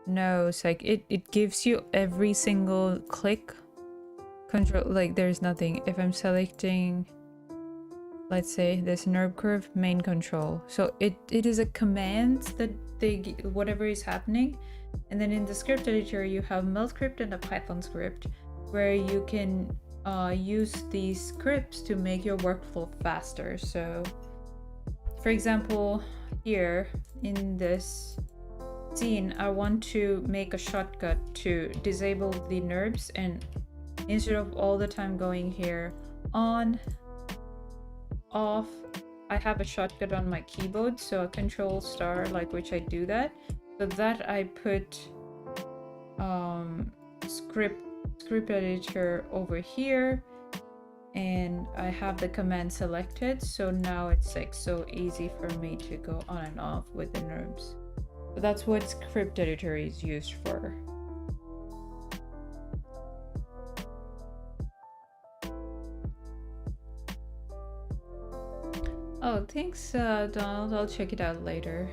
Speaker 1: nose, like it gives you every single click control, like there's nothing. If I'm selecting, let's say this nerve curve, main control, so it is a command that whatever is happening. And then in the script editor you have melt script and a Python script where you can use these scripts to make your workflow faster. So for example, here in this scene, I want to make a shortcut to disable the NURBS, and instead of all the time going here on, off, I have a shortcut on my keyboard, so a control star, like which I do that. So that I put script editor over here, and I have the command selected, so now it's like so easy for me to go on and off with the NURBS. So that's what script editor is used for. Oh, thanks, Donald. I'll check it out later.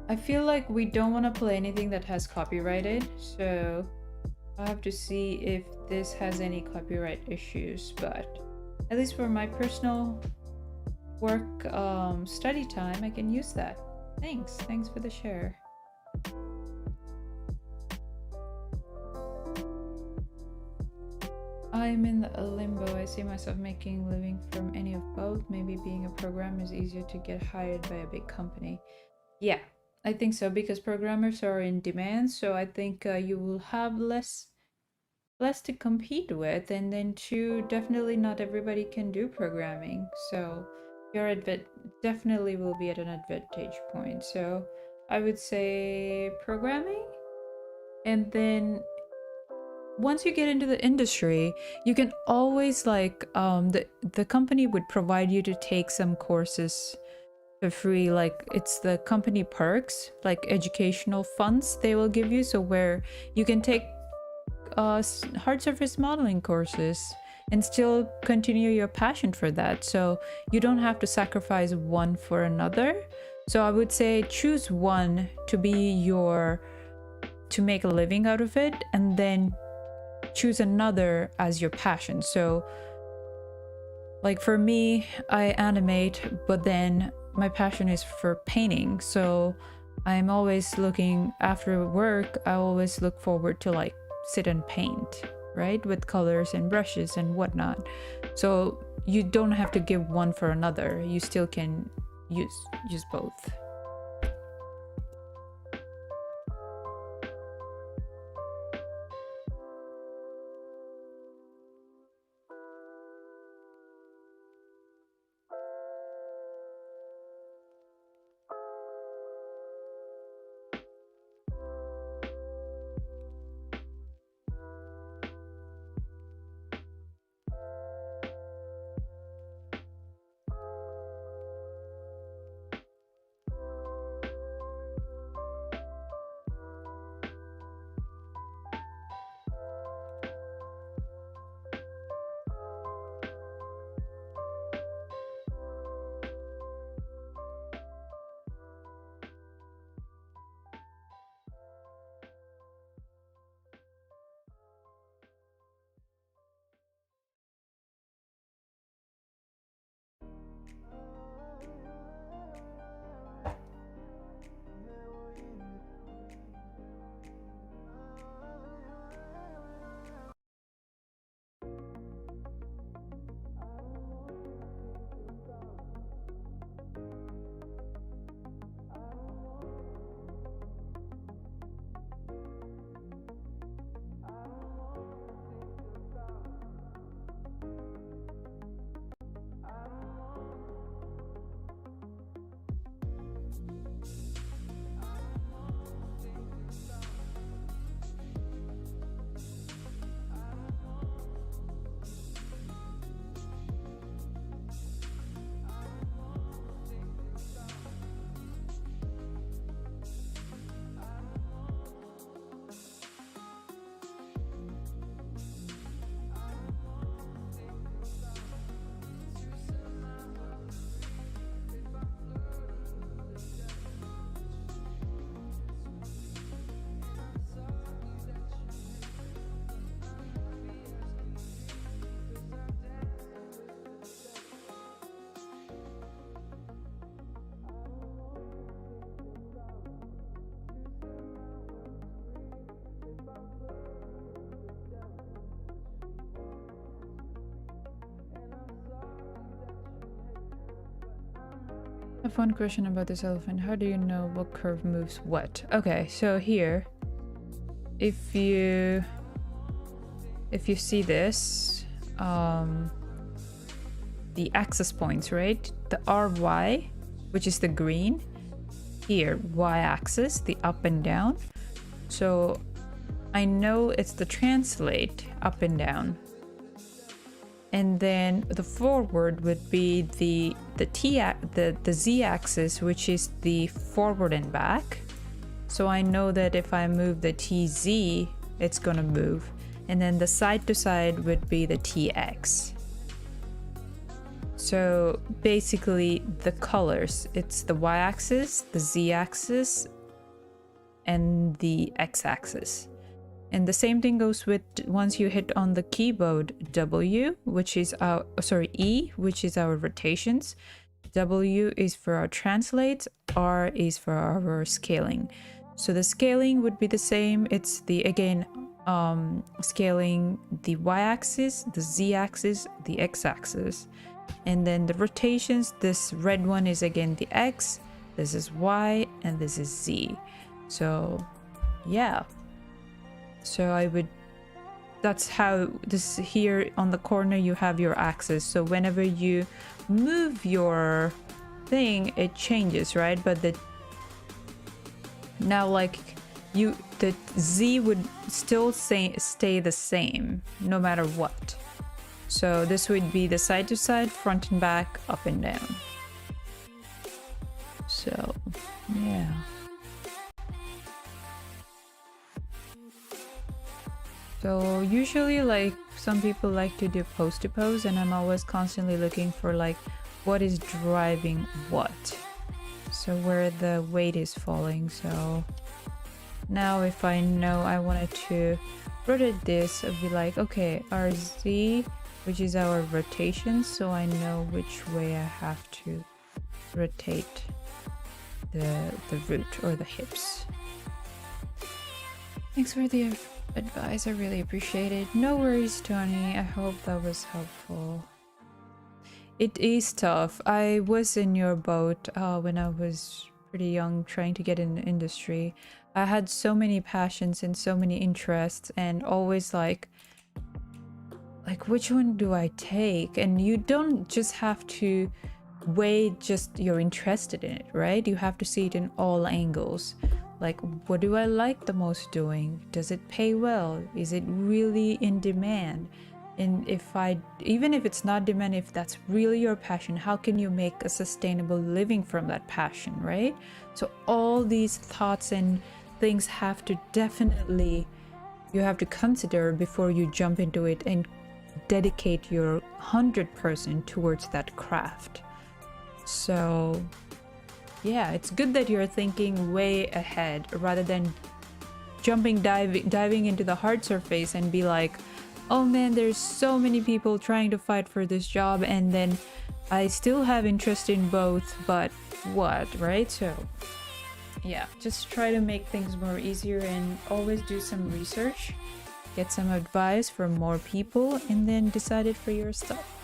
Speaker 1: I feel like we don't want to play anything that has copyrighted, so I'll have to see if this has any copyright issues, but at least for my personal work study time, I can use that. Thanks for the share. I'm in a limbo. I see myself making a living from any of both. Maybe being a programmer is easier to get hired by a big company. Yeah, I think so, because programmers are in demand, so I think you will have less to compete with, and then two, definitely not everybody can do programming, so your definitely will be at an advantage point. So I would say programming, and then once you get into the industry, you can always like the company would provide you to take some courses for free, like it's the company perks, like educational funds they will give you, so where you can take hard surface modeling courses and still continue your passion for that, so you don't have to sacrifice one for another. So I would say choose one to make a living out of it, and then choose another as your passion. So like for me, I animate, but then my passion is for painting, so I'm always looking after work. I always look forward to like sit and paint, right, with colors and brushes and whatnot. So you don't have to give one for another, you still can use both. A fun question about this elephant. How do you know what curve moves what? Okay, so here, if you see this, the axis points, right? The RY, which is the green, here, y-axis, the up and down. So I know it's the translate up and down. And then the forward would be the z-axis, which is the forward and back. So I know that if I move the TZ, it's gonna move. And then the side to side would be the TX. So basically the colors, it's the y-axis, the z-axis, and the x-axis. And the same thing goes with once you hit on the keyboard W, which is our, E, which is our rotations. W is for our translates, R is for our scaling. So the scaling would be the same. It's the, again, scaling the y-axis, the z-axis, the x-axis. And then the rotations, this red one is again the X, this is Y, and this is Z. So yeah. So I would, that's how this here on the corner you have your axis. So whenever you move your thing, it changes, right? But the now like the Z would still stay the same no matter what. So this would be the side to side, front and back, up and down. So yeah. So usually like some people like to do pose to pose, and I'm always constantly looking for like what is driving what. So where the weight is falling. So now if I know I wanted to rotate this, I'd be like, okay, RZ, which is our rotation, so I know which way I have to rotate the root or the hips. Thanks for the advice, I really appreciate it. No worries, Tony, I hope that was helpful. It is tough. I was in your boat when I was pretty young trying to get in the industry. I had so many passions and so many interests, and always like which one do I take? And you don't just have to weigh just you're interested in it, right? You have to see it in all angles. Like, what do I like the most doing? Does it pay well? Is it really in demand? And even if it's not demand, if that's really your passion, how can you make a sustainable living from that passion, right? So all these thoughts and things have to definitely, you have to consider before you jump into it and dedicate your 100% towards that craft. So yeah, it's good that you're thinking way ahead rather than diving into the hard surface and be like, oh man, there's so many people trying to fight for this job, and then I still have interest in both, but what, right? So yeah, just try to make things more easier and always do some research, get some advice from more people, and then decide it for your stuff.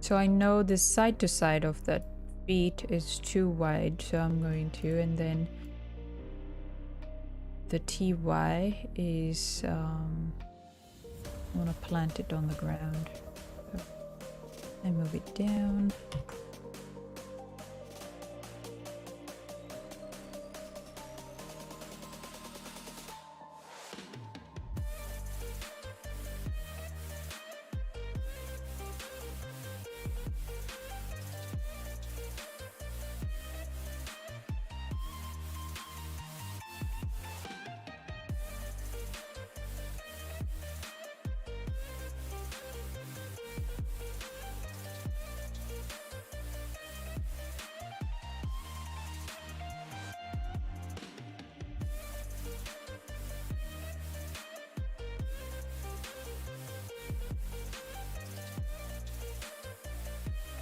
Speaker 1: So I know this side to side of that feet is too wide, so I'm going to, and then the TY is, I want to plant it on the ground. So I move it down.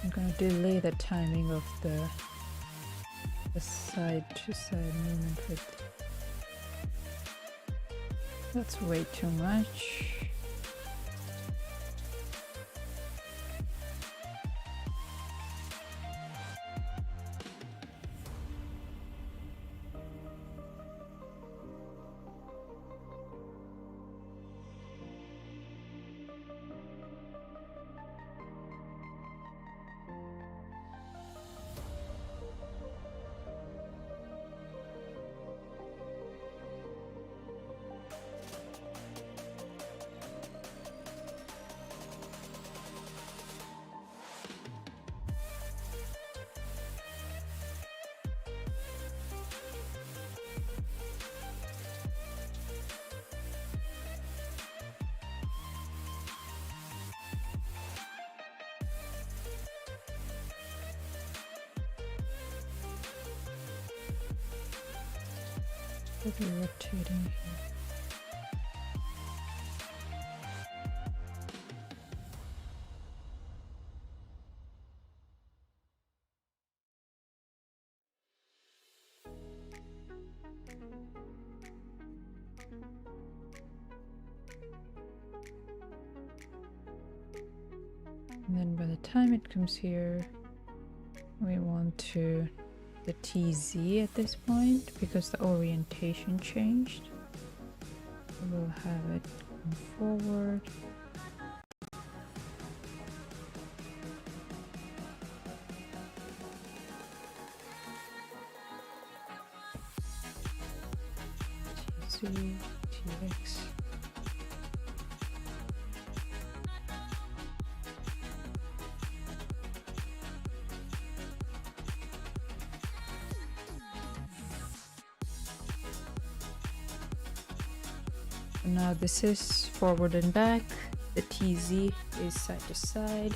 Speaker 1: I'm gonna delay the timing of the the side to side movement with. That's way too much. Could be rotating here. And then by the time it comes here, we want to the TZ at this point because the orientation changed. We'll have it come forward. TZ, TX. Now this is forward and back. The TZ is side to side.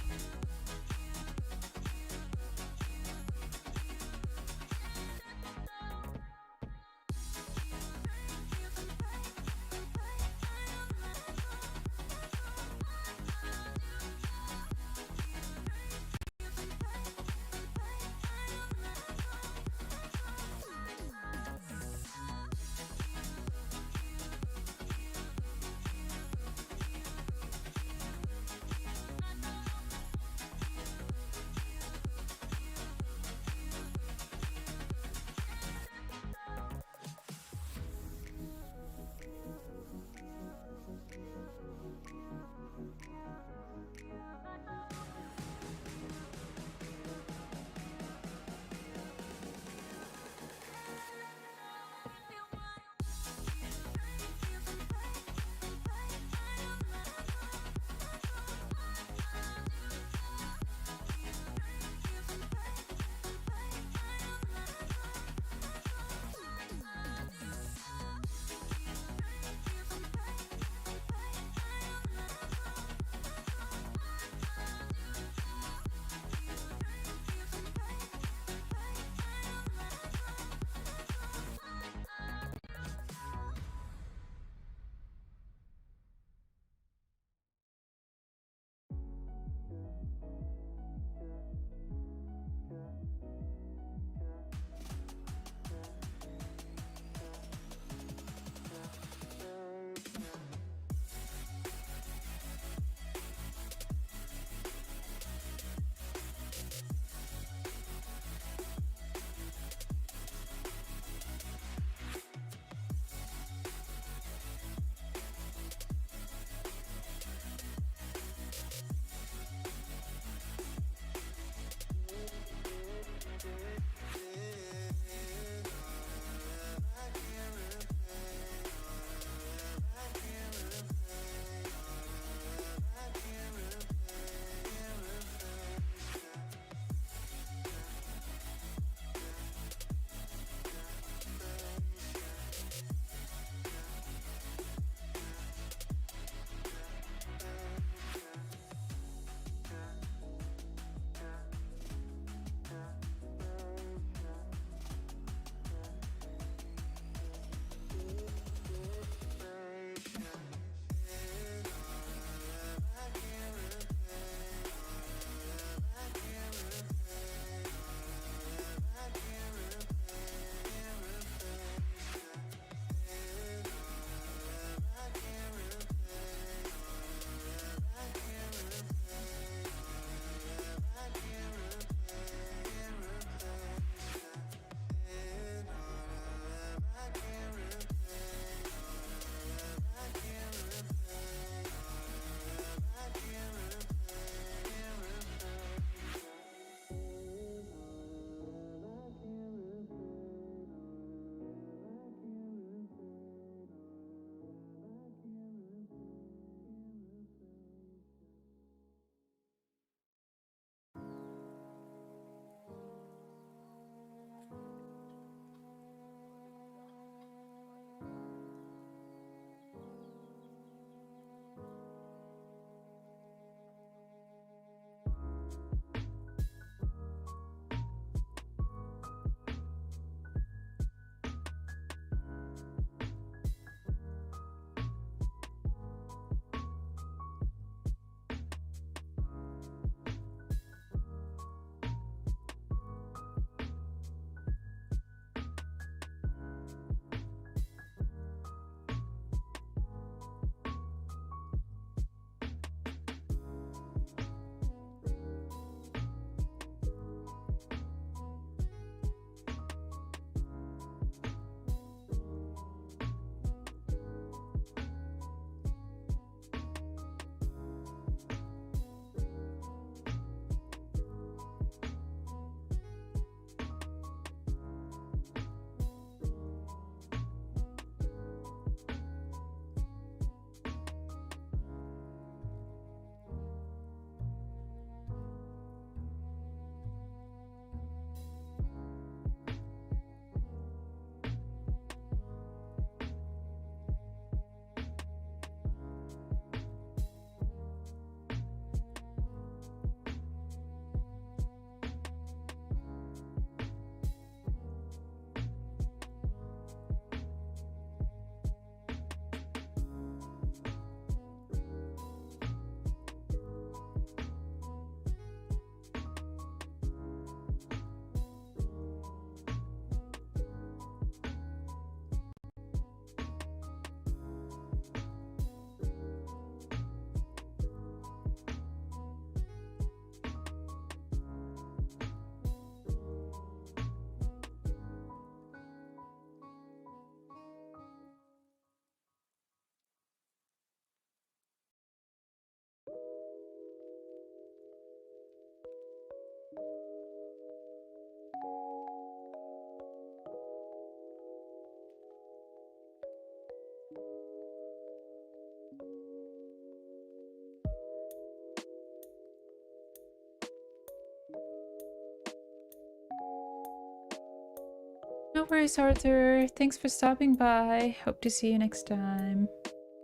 Speaker 1: No worries, Arthur. Thanks for stopping by. Hope to see you next time.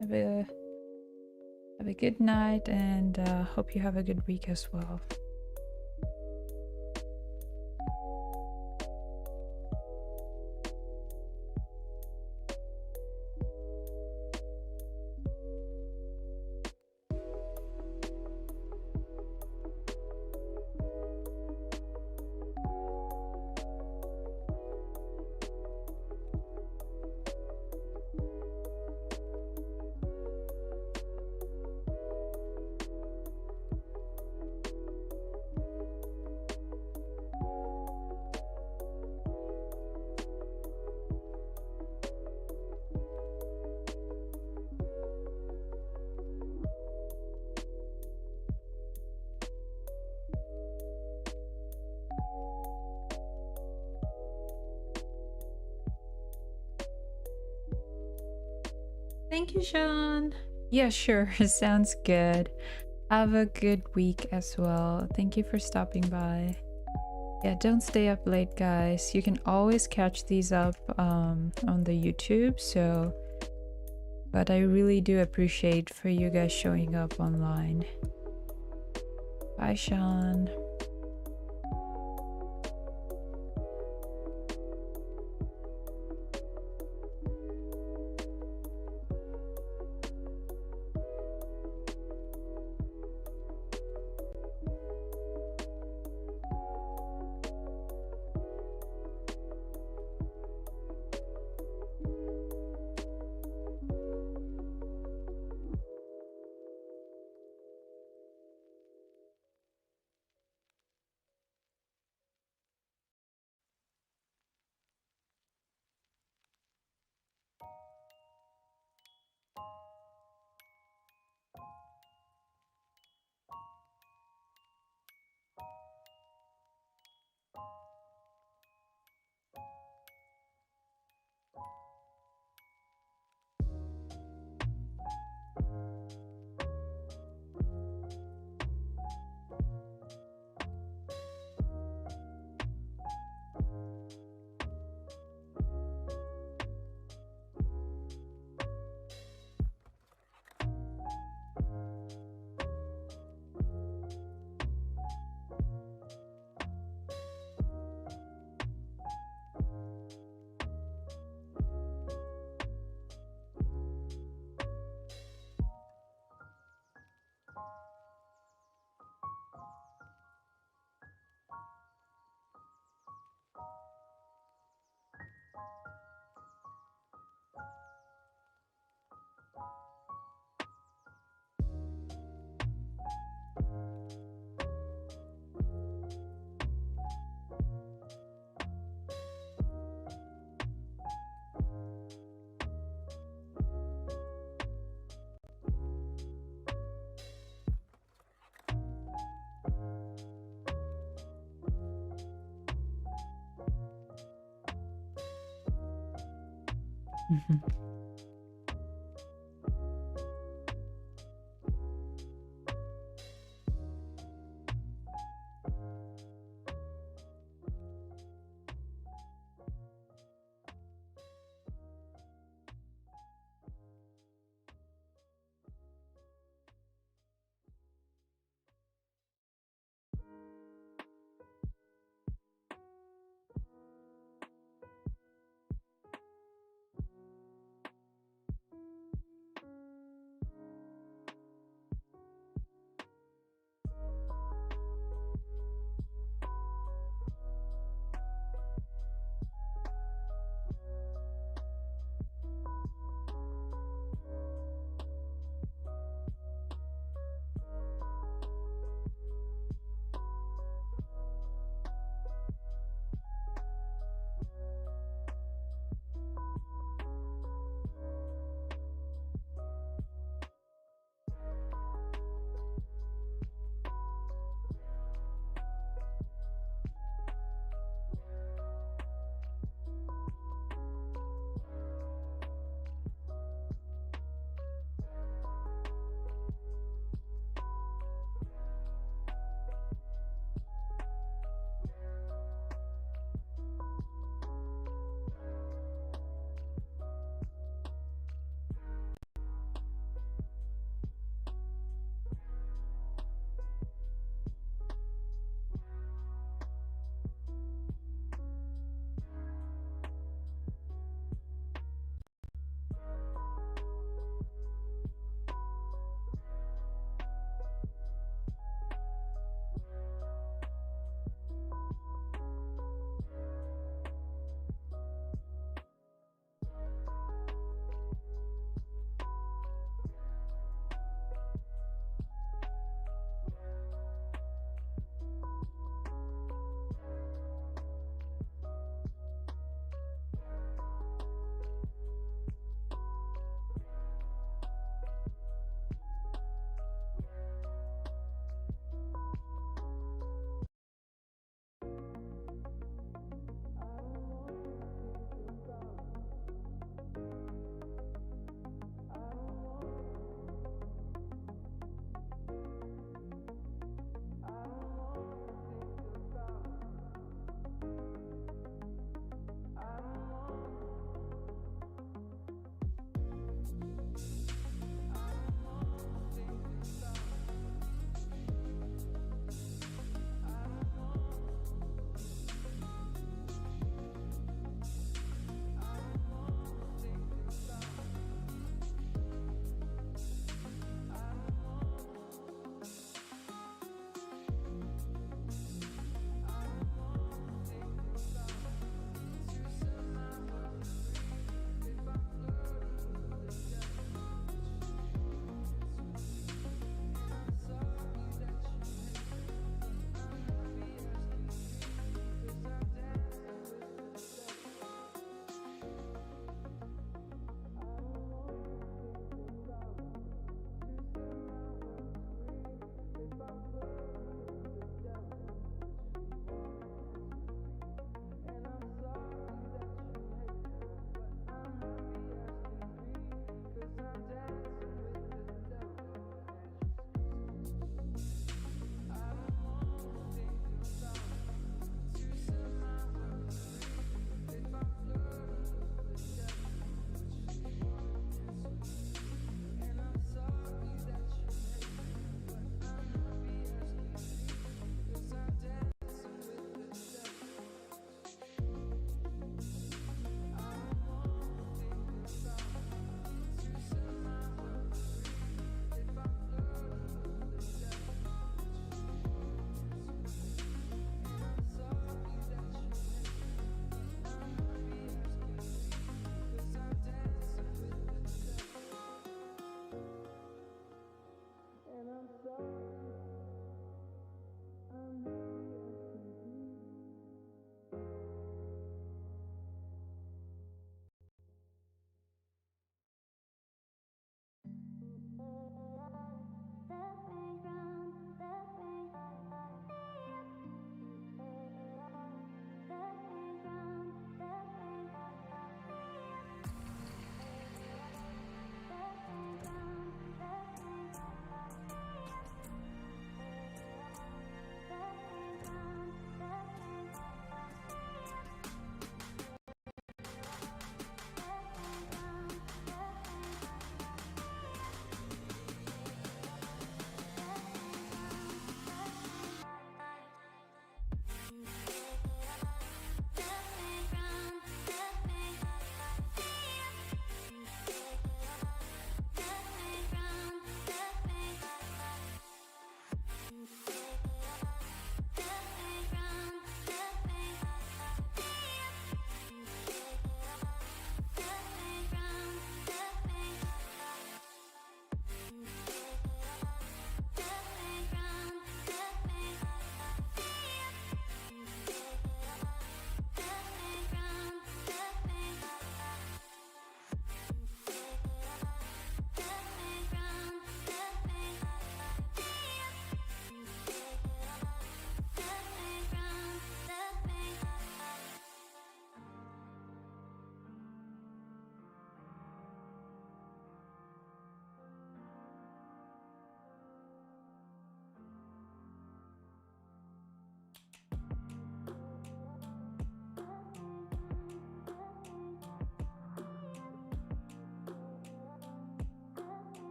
Speaker 1: Have a good night, and hope you have a good week as well. Thank you, Sean. Yeah, sure. Sounds good. Have a good week as well. Thank you for stopping by. Yeah, don't stay up late, guys. You can always catch these up on the YouTube, so but I really do appreciate for you guys showing up online. Bye, Sean.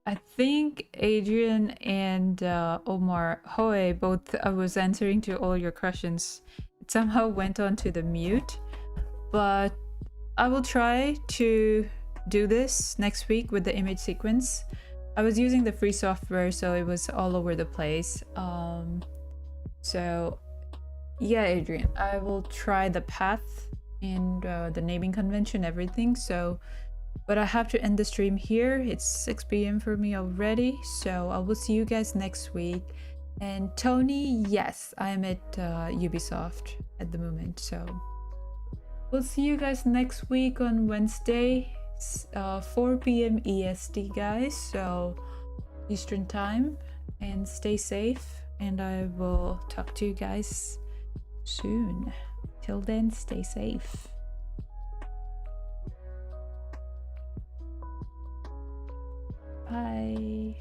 Speaker 1: I think Adrian and Omar Hoe both was answering to all your questions. It somehow went on to the mute, but I will try to do this next week with the image sequence. I was using the free software, so it was all over the place. So yeah, Adrian, I will try the path and the naming convention, everything. So, but I have to end the stream here. It's 6 p.m. for me already. So I will see you guys next week. And Tony, yes, I'm at Ubisoft at the moment. So we'll see you guys next week on Wednesday, 4 p.m. EST, guys. So Eastern time, and stay safe. And I will talk to you guys soon. Till then, stay safe. Bye.